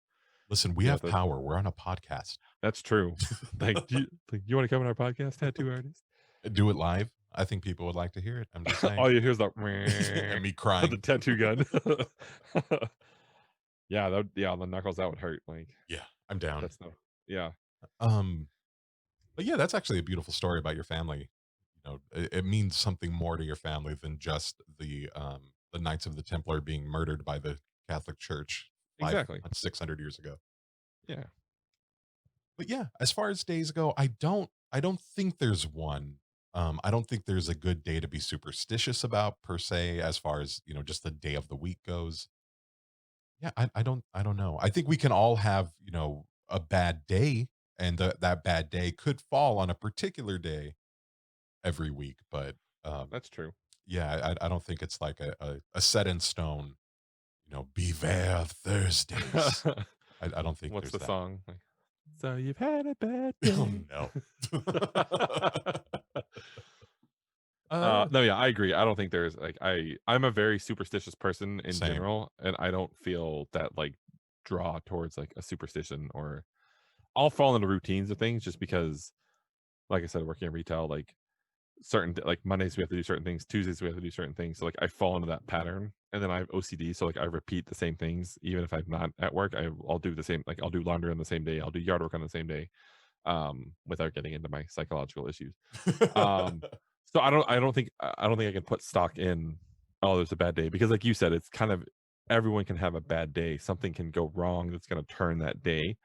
[SPEAKER 1] Listen, we
[SPEAKER 2] You have
[SPEAKER 1] have
[SPEAKER 2] to
[SPEAKER 1] power. We're on a podcast.
[SPEAKER 2] That's true. Like, "You wanna come on our podcast, tattoo artist?"
[SPEAKER 1] Do it live. I think people would like to hear it. I'm just saying.
[SPEAKER 2] All you hear is the
[SPEAKER 1] And me
[SPEAKER 2] of the
[SPEAKER 1] crying.
[SPEAKER 2] tattoo gun. Yeah, on the knuckles, that would hurt, like,
[SPEAKER 1] Yeah, I'm down.
[SPEAKER 2] that's no yeah.
[SPEAKER 1] Um, but yeah, that's actually a beautiful story about your family. It means something more to your family than just the Knights of the Templar being murdered by the Catholic Church
[SPEAKER 2] Exactly.
[SPEAKER 1] 600 years ago.
[SPEAKER 2] Yeah.
[SPEAKER 1] But yeah, as far as days go, I don't think there's one. I don't think there's a good day to be superstitious about per se, as far as, just the day of the week goes. Yeah, I don't know. I think we can all have, a bad day, and that bad day could fall on a particular day every week. But
[SPEAKER 2] That's true.
[SPEAKER 1] yeah, I don't think it's like a set in stone, beware Thursdays. I don't think
[SPEAKER 2] What's
[SPEAKER 1] there's
[SPEAKER 2] the
[SPEAKER 1] that.
[SPEAKER 2] song? Like, "So you've had a bad
[SPEAKER 1] Oh
[SPEAKER 2] day."
[SPEAKER 1] no. uh
[SPEAKER 2] No, yeah, I agree. I don't think there's, like I'm a very superstitious person in
[SPEAKER 1] Same.
[SPEAKER 2] general, and I don't feel that, like, draw towards, like, a superstition or I'll fall into routines of things just because, like I said, working in retail, like, like, Mondays, we have to do certain things, Tuesdays, we have to do certain things, so, like, I fall into that pattern, and then I have OCD, so, like, I repeat the same things even if I'm not at work, I'll do the same like, I'll do laundry on the same day, I'll do yard work on the same day, without getting into my psychological issues. Um, so I don't think I can put stock in, "Oh, there's a bad day," because like you said, it's kind of everyone can have a bad day, something can go wrong that's gonna turn that day,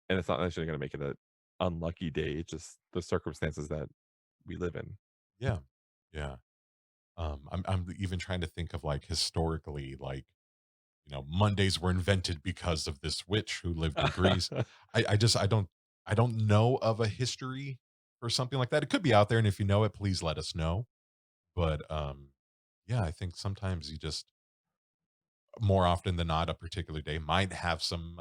[SPEAKER 2] and it's not necessarily gonna make it a unlucky day, it's just the circumstances that we live in.
[SPEAKER 1] Yeah. Yeah. I'm even trying to think of, like, historically, like, Mondays were invented because of this witch who lived in Greece. I don't know of a history for something like that. It could be out there, and if you know it, please let us know. But yeah, I think sometimes you just, more often than not, a particular day might have some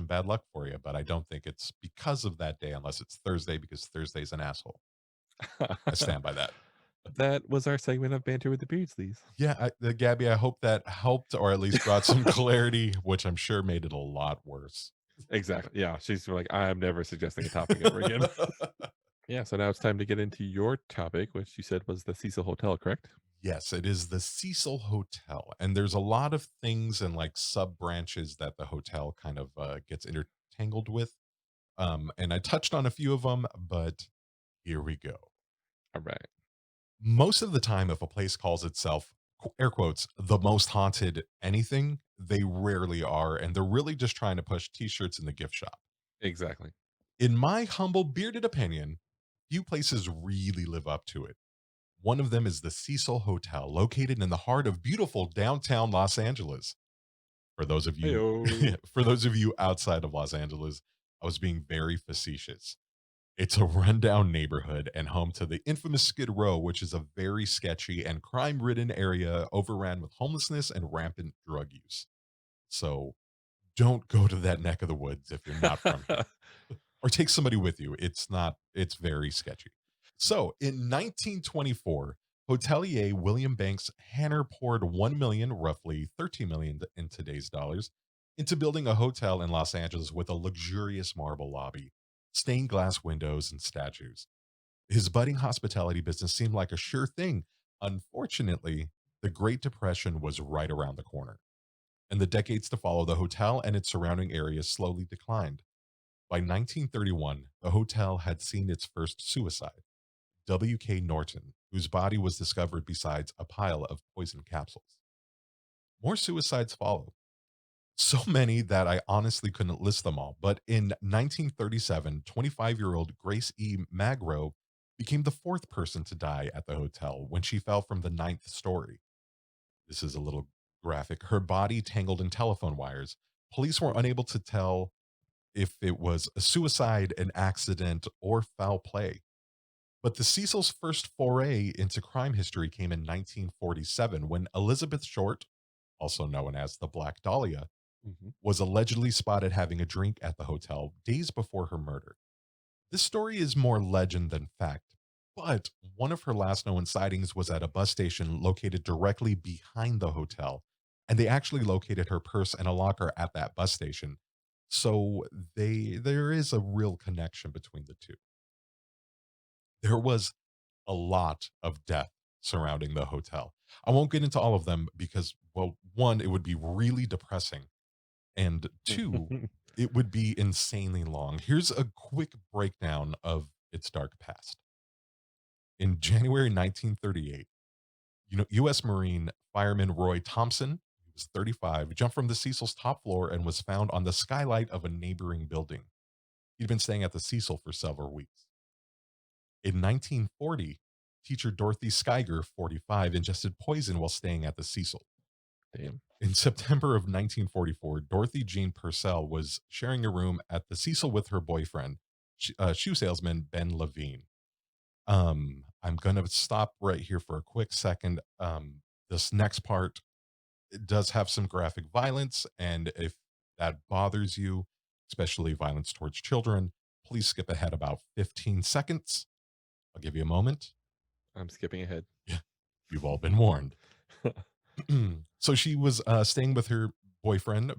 [SPEAKER 1] bad luck for you. But I don't think it's because of that day, unless it's Thursday, because Thursday's an asshole. I stand by that.
[SPEAKER 2] That was our segment of Banter with the Beardsleys.
[SPEAKER 1] Yeah, Gabby, I hope that helped, or at least brought some clarity, which I'm sure made it a lot worse.
[SPEAKER 2] Exactly, yeah, she's like, "I'm never suggesting a topic ever again." Yeah, so now it's time to get into your topic, which you said was the Cecil Hotel, correct?
[SPEAKER 1] Yes, it is the Cecil Hotel, and there's a lot of things and, like, sub branches that the hotel kind of gets intertangled with. And I touched on a few of them, but here we go.
[SPEAKER 2] Alright.
[SPEAKER 1] Most of the time, if a place calls itself, air quotes, the most haunted anything, they rarely are, and they're really just trying to push T-shirts in the gift shop.
[SPEAKER 2] Exactly.
[SPEAKER 1] In my humble bearded opinion, few places really live up to it. One of them is the Cecil Hotel, located in the heart of beautiful downtown Los Angeles. For those of you
[SPEAKER 2] Heyo.
[SPEAKER 1] for those of you outside of Los Angeles, I was being very facetious. It's a rundown neighborhood and home to the infamous Skid Row, which is a very sketchy and crime-ridden area overran with homelessness and rampant drug use. So don't go to that neck of the woods if you're not from here. Or take somebody with you. It's very sketchy. So in 1924, hotelier William Banks Hanner poured 1 million, roughly 13 million in today's dollars, into building a hotel in Los Angeles with a luxurious marble lobby, stained glass windows, and statues. His budding hospitality business seemed like a sure thing. Unfortunately, the Great Depression was right around the corner. In the decades to follow, the hotel and its surrounding areas slowly declined. By 1931, the hotel had seen its first suicide, W.K. Norton, whose body was discovered beside a pile of poison capsules. More suicides followed, so many that I honestly couldn't list them all. But in 1937, 25-year-old Grace E. Magro became the fourth person to die at the hotel when she fell from the ninth story. This is a little graphic. Her body tangled in telephone wires. Police were unable to tell if it was a suicide, an accident, or foul play. But the Cecil's first foray into crime history came in 1947 when Elizabeth Short, also known as the Black Dahlia,
[SPEAKER 2] Mhm.
[SPEAKER 1] was allegedly spotted having a drink at the hotel days before her murder. This story is more legend than fact, but one of her last known sightings was at a bus station located directly behind the hotel, and they actually located her purse and a locker at that bus station. So there is a real connection between the two. There was a lot of death surrounding the hotel. I won't get into all of them because, well, one, it would be really depressing, and two, it would be insanely long. Here's a quick breakdown of its dark past. In January 1938, U.S. Marine fireman Roy Thompson, he was 35, jumped from the Cecil's top floor and was found on the skylight of a neighboring building. He'd been staying at the Cecil for several weeks. In 1940, teacher Dorothy Schuyler, 45, ingested poison while staying at the Cecil.
[SPEAKER 2] Damn.
[SPEAKER 1] In September of 1944, Dorothy Jean Purcell was sharing a room at the Cecil with her boyfriend, shoe salesman Ben Levine. I'm gonna stop right here for a quick second. This next part, it does have some graphic violence, and if that bothers you, especially violence towards children, please skip ahead about 15 seconds. I'll give you a moment.
[SPEAKER 2] I'm skipping ahead.
[SPEAKER 1] Yeah, you've all been warned. So she was staying with her boyfriend,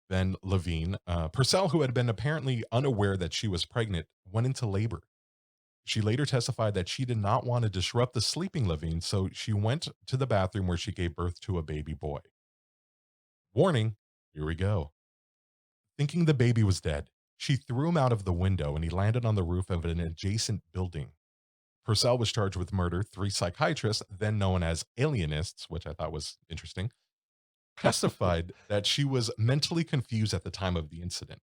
[SPEAKER 1] Ben Levine. Purcell, who had been apparently unaware that she was pregnant, went into labor. She later testified that she did not want to disrupt the sleeping Levine, so she went to the bathroom where she gave birth to a baby boy. Warning, here we go. Thinking the baby was dead, she threw him out of the window and he landed on the roof of an adjacent building. Purcell was charged with murder. Three psychiatrists, then known as alienists, which I thought was interesting, testified that she was mentally confused at the time of the incident.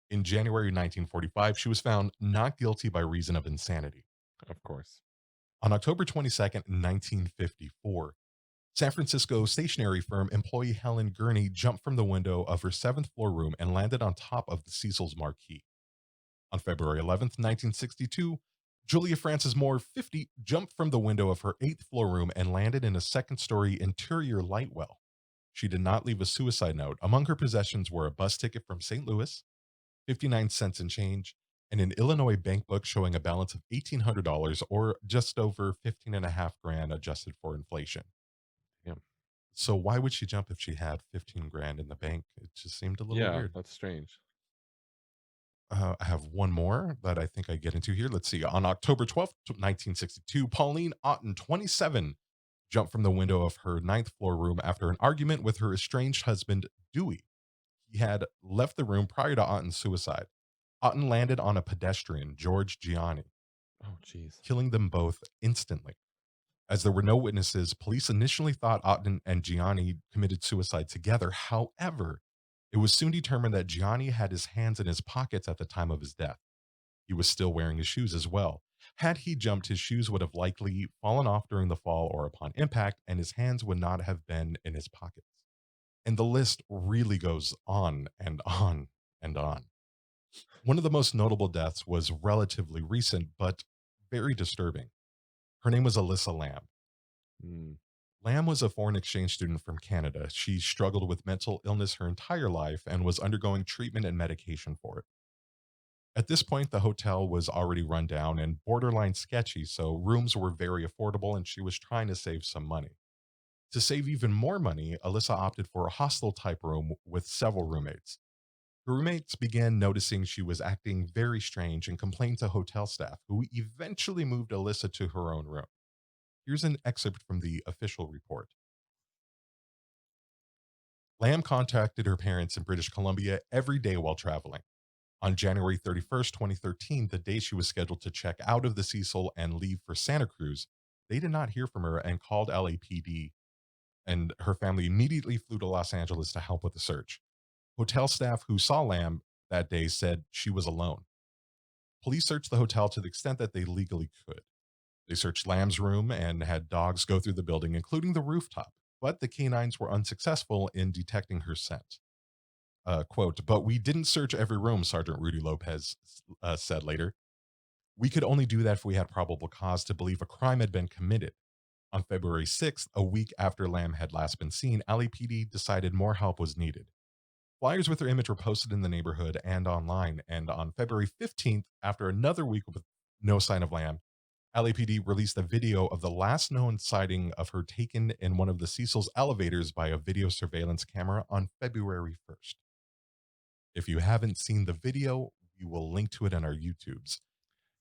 [SPEAKER 1] In January 1945, she was found not guilty by reason of insanity.
[SPEAKER 2] Of course.
[SPEAKER 1] On October 22nd, 1954, San Francisco stationery firm employee Helen Gurney jumped from the window of her seventh floor room and landed on top of the Cecil's marquee. On February 11th, 1962, Julia Frances Moore, 50, jumped from the window of her eighth floor room and landed in a second story interior light well. She did not leave a suicide note. Among her possessions were a bus ticket from St. Louis, 59 cents in change, and an Illinois bank book showing a balance of $1,800 or just over 15 and a half grand adjusted for inflation.
[SPEAKER 2] Yeah.
[SPEAKER 1] So why would she jump if she had 15 grand in the bank? It just seemed a little
[SPEAKER 2] Yeah,
[SPEAKER 1] weird.
[SPEAKER 2] that's strange.
[SPEAKER 1] I have one more that I think I get into here. Let's see. On October 12th, 1962, Pauline Otten, 27, jumped from the window of her ninth floor room after an argument with her estranged husband, Dewey. He had left the room prior to Otten's suicide. Otten landed on a pedestrian, George Gianni,
[SPEAKER 2] Oh, jeez.
[SPEAKER 1] killing them both instantly. As there were no witnesses, police initially thought Otten and Gianni committed suicide together. However, it was soon determined that Gianni had his hands in his pockets at the time of his death. He was still wearing his shoes as well. Had he jumped, his shoes would have likely fallen off during the fall or upon impact, and his hands would not have been in his pockets. And the list really goes on and on and on. One of the most notable deaths was relatively recent, but very disturbing. Her name was Alyssa Lamb.
[SPEAKER 2] Mm,
[SPEAKER 1] Lamb was a foreign exchange student from Canada. She struggled with mental illness her entire life and was undergoing treatment and medication for it. At this point, the hotel was already run down and borderline sketchy, so rooms were very affordable and she was trying to save some money. To save even more money, Alyssa opted for a hostel type room with several roommates. Her roommates began noticing she was acting very strange and complained to hotel staff, who eventually moved Alyssa to her own room. Here's an excerpt from the official report. Lamb contacted her parents in British Columbia every day while traveling. On January 31st, 2013, the day she was scheduled to check out of the Cecil and leave for Santa Cruz, they did not hear from her and called LAPD, and her family immediately flew to Los Angeles to help with the search. Hotel staff who saw Lamb that day said she was alone. Police searched the hotel to the extent that they legally could. They searched Lamb's room and had dogs go through the building, including the rooftop, but the canines were unsuccessful in detecting her scent. Quote, but we didn't search every room, Sergeant Rudy Lopez said later. We could only do that if we had probable cause to believe a crime had been committed. On February 6th, a week after Lamb had last been seen, LAPD decided more help was needed. Flyers with her image were posted in the neighborhood and online, and on February 15th, after another week with no sign of Lamb, LAPD released a video of the last known sighting of her taken in one of the Cecil's elevators by a video surveillance camera on February 1st. If you haven't seen the video, we will link to it on our YouTubes.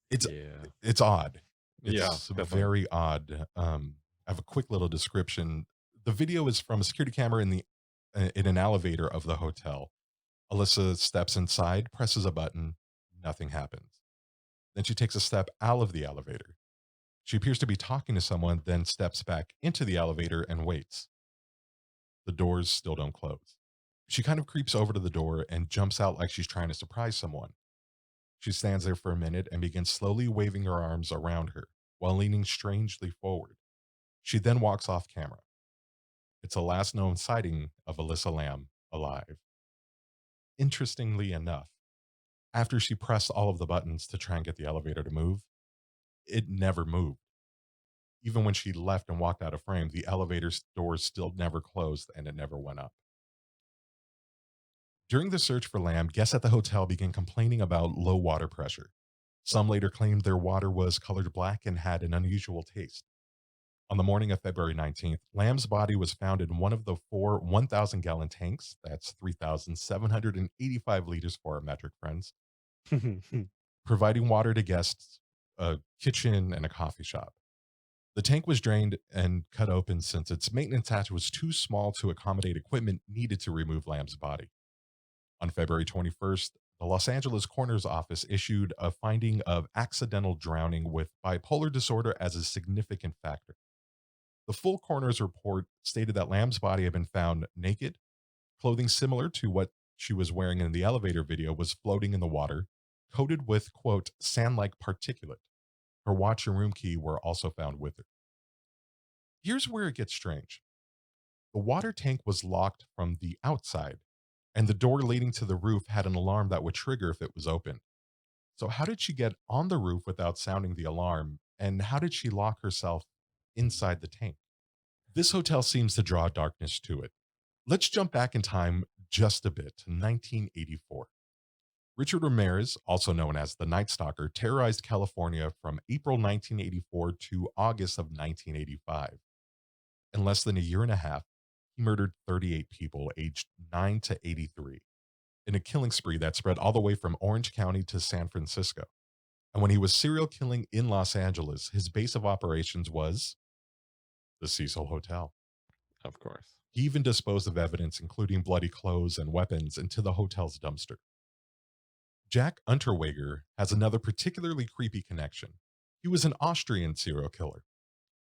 [SPEAKER 1] It's
[SPEAKER 2] Yeah.
[SPEAKER 1] it's odd.
[SPEAKER 2] Yeah,
[SPEAKER 1] It's
[SPEAKER 2] definitely.
[SPEAKER 1] very odd. I have a quick little description. The video is from a security camera in an elevator of the hotel. Alyssa steps inside, presses a button, nothing happens. Then she takes a step out of the elevator. She appears to be talking to someone, then steps back into the elevator and waits. The doors still don't close. She kind of creeps over to the door and jumps out like she's trying to surprise someone. She stands there for a minute and begins slowly waving her arms around her while leaning strangely forward. She then walks off camera. It's the last known sighting of Alyssa Lamb alive. Interestingly enough, after she pressed all of the buttons to try and get the elevator to move, it never moved. Even when she left and walked out of frame, the elevator's doors still never closed and it never went up. During the search for Lamb, guests at the hotel began complaining about low water pressure. Some later claimed their water was colored black and had an unusual taste. On the morning of February 19th, Lamb's body was found in one of the four 1,000-gallon tanks, that's 3,785 liters for our metric friends, providing water to guests, a kitchen, and a coffee shop. The tank was drained and cut open since its maintenance hatch was too small to accommodate equipment needed to remove Lamb's body. On February 21st, the Los Angeles coroner's office issued a finding of accidental drowning with bipolar disorder as a significant factor. The full coroner's report stated that Lamb's body had been found naked, clothing similar to what she was wearing in the elevator video was floating in the water, coated with, quote, sand like particulate. Her watch and room key were also found with her. Here's where it gets strange. The water tank was locked from the outside, and the door leading to the roof had an alarm that would trigger if it was open. So, how did she get on the roof without sounding the alarm? And how did she lock herself inside the tank? This hotel seems to draw darkness to it. Let's jump back in time just a bit to 1984. Richard Ramirez, also known as the Night Stalker, terrorized California from April 1984 to August of 1985. In less than a year and a half, he murdered 38 people aged 9 to 83 in a killing spree that spread all the way from Orange County to San Francisco. And when he was serial killing in Los Angeles, his base of operations was the Cecil Hotel.
[SPEAKER 2] Of course.
[SPEAKER 1] He even disposed of evidence, including bloody clothes and weapons, into the hotel's dumpster. Jack Unterweger has another particularly creepy connection. He was an Austrian serial killer.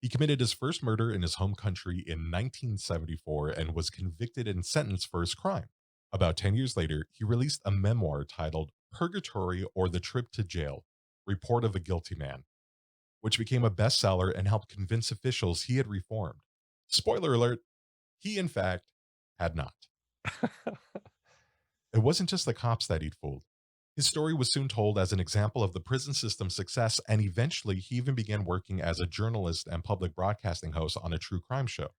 [SPEAKER 1] He committed his first murder in his home country in 1974 and was convicted and sentenced for his crime. About 10 years later, he released a memoir titled Purgatory or the Trip to Jail Report of a Guilty Man, which became a bestseller and helped convince officials he had reformed. Spoiler alert, he in fact had not. It wasn't just the cops that he'd fooled. His story was soon told as an example of the prison system's success, and eventually he even began working as a journalist and public broadcasting host on a true crime show.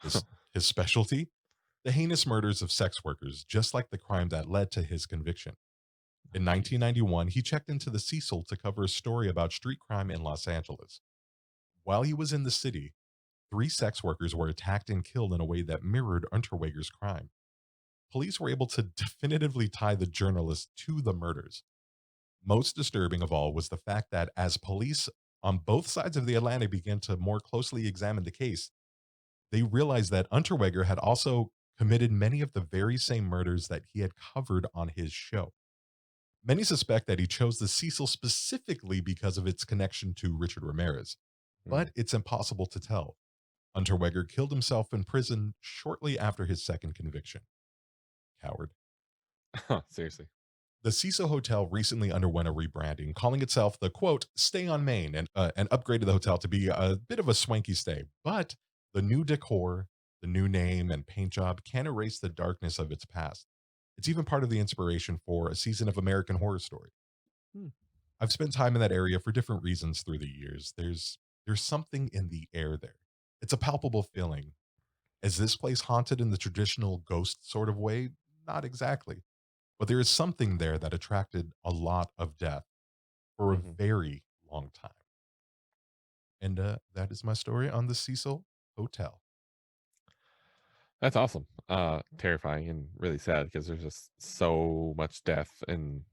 [SPEAKER 1] His, his specialty? The heinous murders of sex workers, just like the crime that led to his conviction. In
[SPEAKER 2] Jeez.
[SPEAKER 1] 1991, he checked into the Cecil to cover a story about street crime in Los Angeles. While he was in the city, three sex workers were attacked and killed in a way that mirrored Unterweger's crime. Police were able to definitively tie the journalist to the murders. Most disturbing of all was the fact that as police on both sides of the Atlantic began to more closely examine the case, they realized that Unterweger had also committed many of the very same murders that he had covered on his show. Many suspect that he chose the Cecil specifically because of its connection to Richard Ramirez,
[SPEAKER 2] Mm.
[SPEAKER 1] but it's impossible to tell. Unterweger killed himself in prison shortly after his second conviction. Coward.
[SPEAKER 2] Seriously.
[SPEAKER 1] The Cecil Hotel recently underwent a rebranding, calling itself the quote "Stay on Main," and upgraded the hotel to be a bit of a swanky stay. But the new decor, the new name, and paint job can't erase the darkness of its past. It's even part of the inspiration for a season of American Horror Story.
[SPEAKER 2] Hmm.
[SPEAKER 1] I've spent time in that area for different reasons through the years. There's something in the air there. It's a palpable feeling. Is this place haunted in the traditional ghost sort of way? Not exactly. But there is something there that attracted a lot of death for a
[SPEAKER 2] Mhm.
[SPEAKER 1] very long time. And that is my story on the Cecil Hotel.
[SPEAKER 2] That's awesome. Terrifying and really sad because there's just so much death and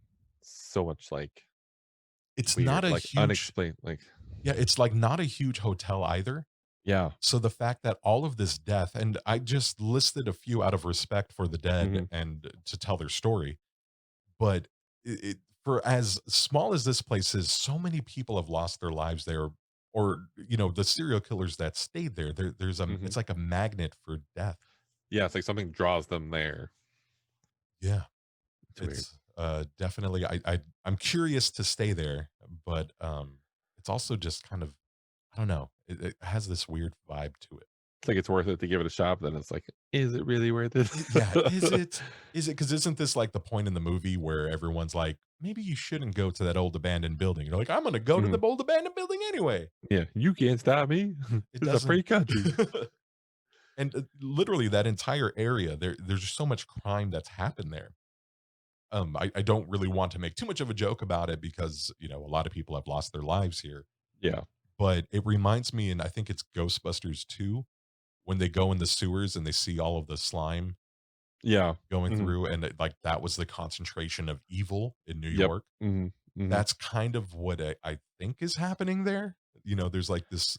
[SPEAKER 2] so much like
[SPEAKER 1] It's not
[SPEAKER 2] weird,
[SPEAKER 1] a
[SPEAKER 2] like
[SPEAKER 1] huge,
[SPEAKER 2] unexplained, like
[SPEAKER 1] yeah, it's like not a huge hotel either.
[SPEAKER 2] yeah.
[SPEAKER 1] So the fact that all of this death, and I just listed a few out of respect for the dead
[SPEAKER 2] Mhm.
[SPEAKER 1] and to tell their story, but for as small as this place is, so many people have lost their lives there, or the serial killers that stayed there. There's
[SPEAKER 2] Mhm.
[SPEAKER 1] it's like a magnet for death.
[SPEAKER 2] Yeah, it's like something draws them there.
[SPEAKER 1] Yeah,
[SPEAKER 2] It's weird.
[SPEAKER 1] it's definitely. I'm curious to stay there, but it's also just kind of, I don't know. It has this weird vibe to it.
[SPEAKER 2] It's like it's worth it to give it a shot, then it's like, is it really worth it?
[SPEAKER 1] Yeah, is it? Is it? Because isn't this like the point in the movie where everyone's like, maybe you shouldn't go to that old abandoned building? You're like, I'm going to go to the
[SPEAKER 2] Mhm.
[SPEAKER 1] old abandoned building anyway.
[SPEAKER 2] Yeah, you can't stop me.
[SPEAKER 1] It
[SPEAKER 2] This is a
[SPEAKER 1] doesn't.
[SPEAKER 2] free country.
[SPEAKER 1] And literally that entire area, there's just so much crime that's happened there. I don't really want to make too much of a joke about it because a lot of people have lost their lives here.
[SPEAKER 2] Yeah.
[SPEAKER 1] But it reminds me, and I think it's Ghostbusters 2, when they go in the sewers and they see all of the slime
[SPEAKER 2] Yeah.
[SPEAKER 1] going
[SPEAKER 2] Mhm.
[SPEAKER 1] through, and like that was the concentration of evil in New
[SPEAKER 2] Yep.
[SPEAKER 1] York.
[SPEAKER 2] Mhm. Mhm.
[SPEAKER 1] That's kind of what I think is happening there. There's like this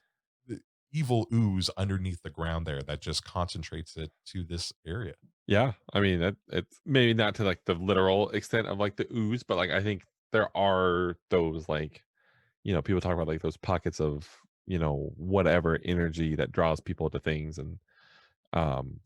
[SPEAKER 1] uh, evil ooze underneath the ground there that just concentrates it to this area.
[SPEAKER 2] Yeah, I mean, it's maybe not to, like, the literal extent of, like, the ooze, but, like, I think there are those, like, people talk about, like, those pockets of, whatever energy that draws people to things, and,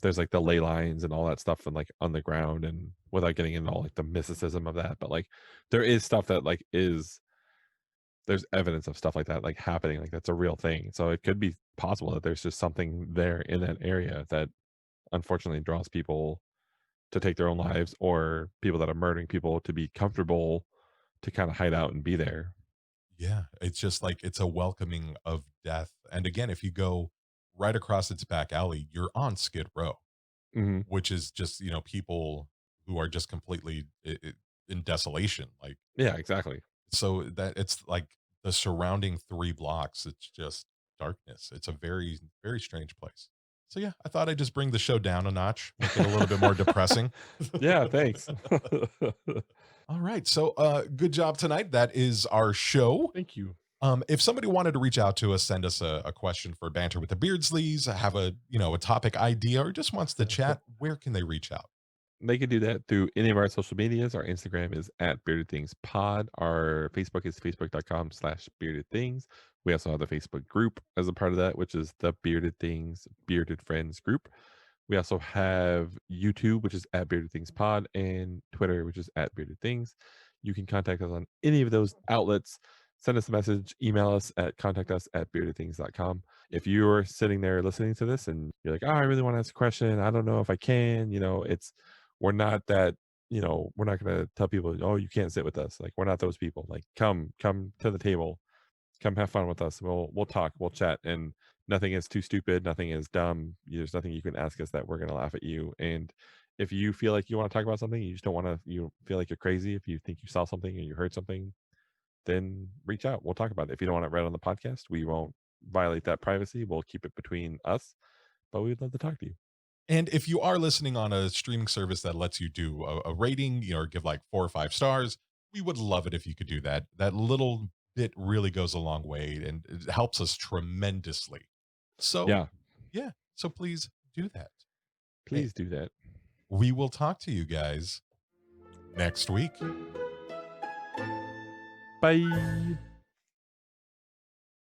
[SPEAKER 2] there's, like, the ley lines and all that stuff and, like, on the ground, and without getting into all, like, the mysticism of that, but, like, there is stuff that, like, there's evidence of stuff like that, like, happening, like, that's a real thing, so it could be possible that there's just something there in that area that unfortunately draws people to take their own lives or people that are murdering people to be comfortable to kind of hide out and be there.
[SPEAKER 1] Yeah, it's just like it's a welcoming of death. And again, if you go right across its back alley, you're on Skid Row,
[SPEAKER 2] Mhm.
[SPEAKER 1] which is just, people who are just completely in desolation. Like,
[SPEAKER 2] Yeah, exactly.
[SPEAKER 1] so that it's like the surrounding 3 blocks, it's just darkness. It's a very, very strange place. So yeah, I thought I'd just bring the show down a notch, make it a little bit more depressing.
[SPEAKER 2] Yeah, thanks.
[SPEAKER 1] All right. So good job tonight. That is our show.
[SPEAKER 2] Thank you.
[SPEAKER 1] If somebody wanted to reach out to us, send us a question for banter with the Beardsleys, have a topic idea, or just wants to chat, where can they reach out?
[SPEAKER 2] They can do that through any of our social medias. Our Instagram is at BeardedThingsPod. Our Facebook is facebook.com/BeardedThings. We also have the Facebook group as a part of that, which is the Bearded Things Bearded Friends group. We also have YouTube, which is at Bearded Things Pod, and Twitter, which is at Bearded Things. You can contact us on any of those outlets. Send us a message, email us at contact us at beardedthings.com. If you're sitting there listening to this and you're like, oh, I really want to ask a question. I don't know if I can, we're not that, we're not going to tell people, oh, you can't sit with us. Like, we're not those people. Like, come to the table, come have fun with us. We'll talk, we'll chat, and nothing is too stupid, nothing is dumb. There's nothing you can ask us that we're gonna laugh at you. And if you feel like you want to talk about something, you just don't want to, you feel like you're crazy. If you think you saw something or you heard something, then reach out. We'll talk about it. If you don't want it read on the podcast, we won't violate that privacy. We'll keep it between us. But we'd love to talk to you.
[SPEAKER 1] And if you are listening on a streaming service that lets you do a rating, or give like 4 or 5 stars, we would love it if you could do that. That little bit really goes a long way and it helps us tremendously. So,
[SPEAKER 2] Yeah.
[SPEAKER 1] yeah. So please do that.
[SPEAKER 2] Please do that.
[SPEAKER 1] We will talk to you guys next week.
[SPEAKER 2] Bye.